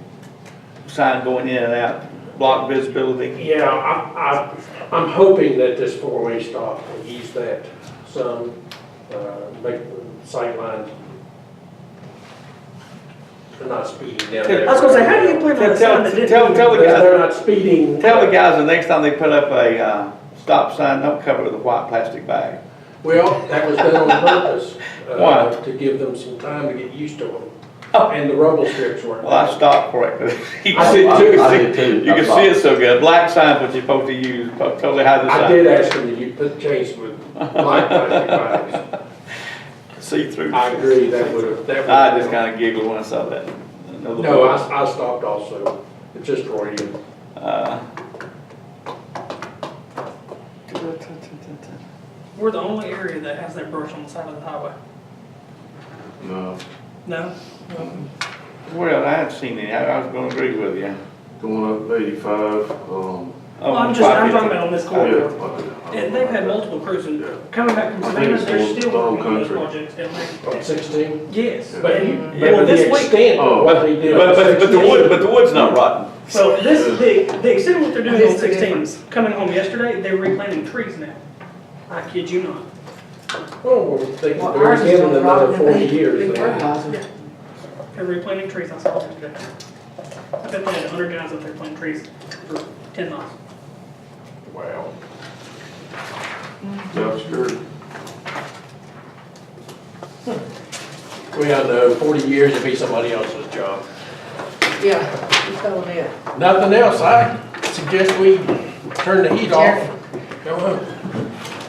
sign going in and out, block visibility. Yeah, I'm hoping that this 4-way stop will ease that some, make the sight lines. They're not speeding down there. I was gonna say, how do you plan on a sign that didn't Tell move? the They're guys, not speeding. tell the guys the next time they put up a stop sign, don't cover it with a white plastic bag. Well, that was done on purpose. Why? To give them some time to get used to them. Oh. And the rumble strips weren't. Well, I stopped correctly. You I can see did it I did too. too. You I can see it so good. Black sign's what you're supposed to use, totally hide the I sign. did ask them, you put change with black plastic bags. See through. I agree, that would have. I just kind of giggled when I saw that. No, I stopped also. It's just Freudian. We're the only area that has that brush on the side of the highway. No, No? Well, I haven't seen any. I was gonna agree with you. going up 85, Well, I'm talking about on this corridor. yeah. And they've had multiple crews, and coming back from I think Savannah, it's they're all- still all working on those country. projects down there. On 16? Yes, But, and, Yeah, well, but this the week, extent of what they did. on 16 but the wood's not rotten. well, the extent of what they're doing on This is the 16, difference. coming home yesterday, they're replanting trees now. I kid you not. Oh, well, they Well, can do ours it is again in gonna another rot 40 and years. big then. fertilizer. They're replanting trees, I saw it yesterday. I bet they had 100 guys up there planting trees for 10 miles. Wow. Job security. Well, no, 40 years to be somebody else's job. Yeah, you telling it. Nothing else, I suggest we turn the heat off. Come on.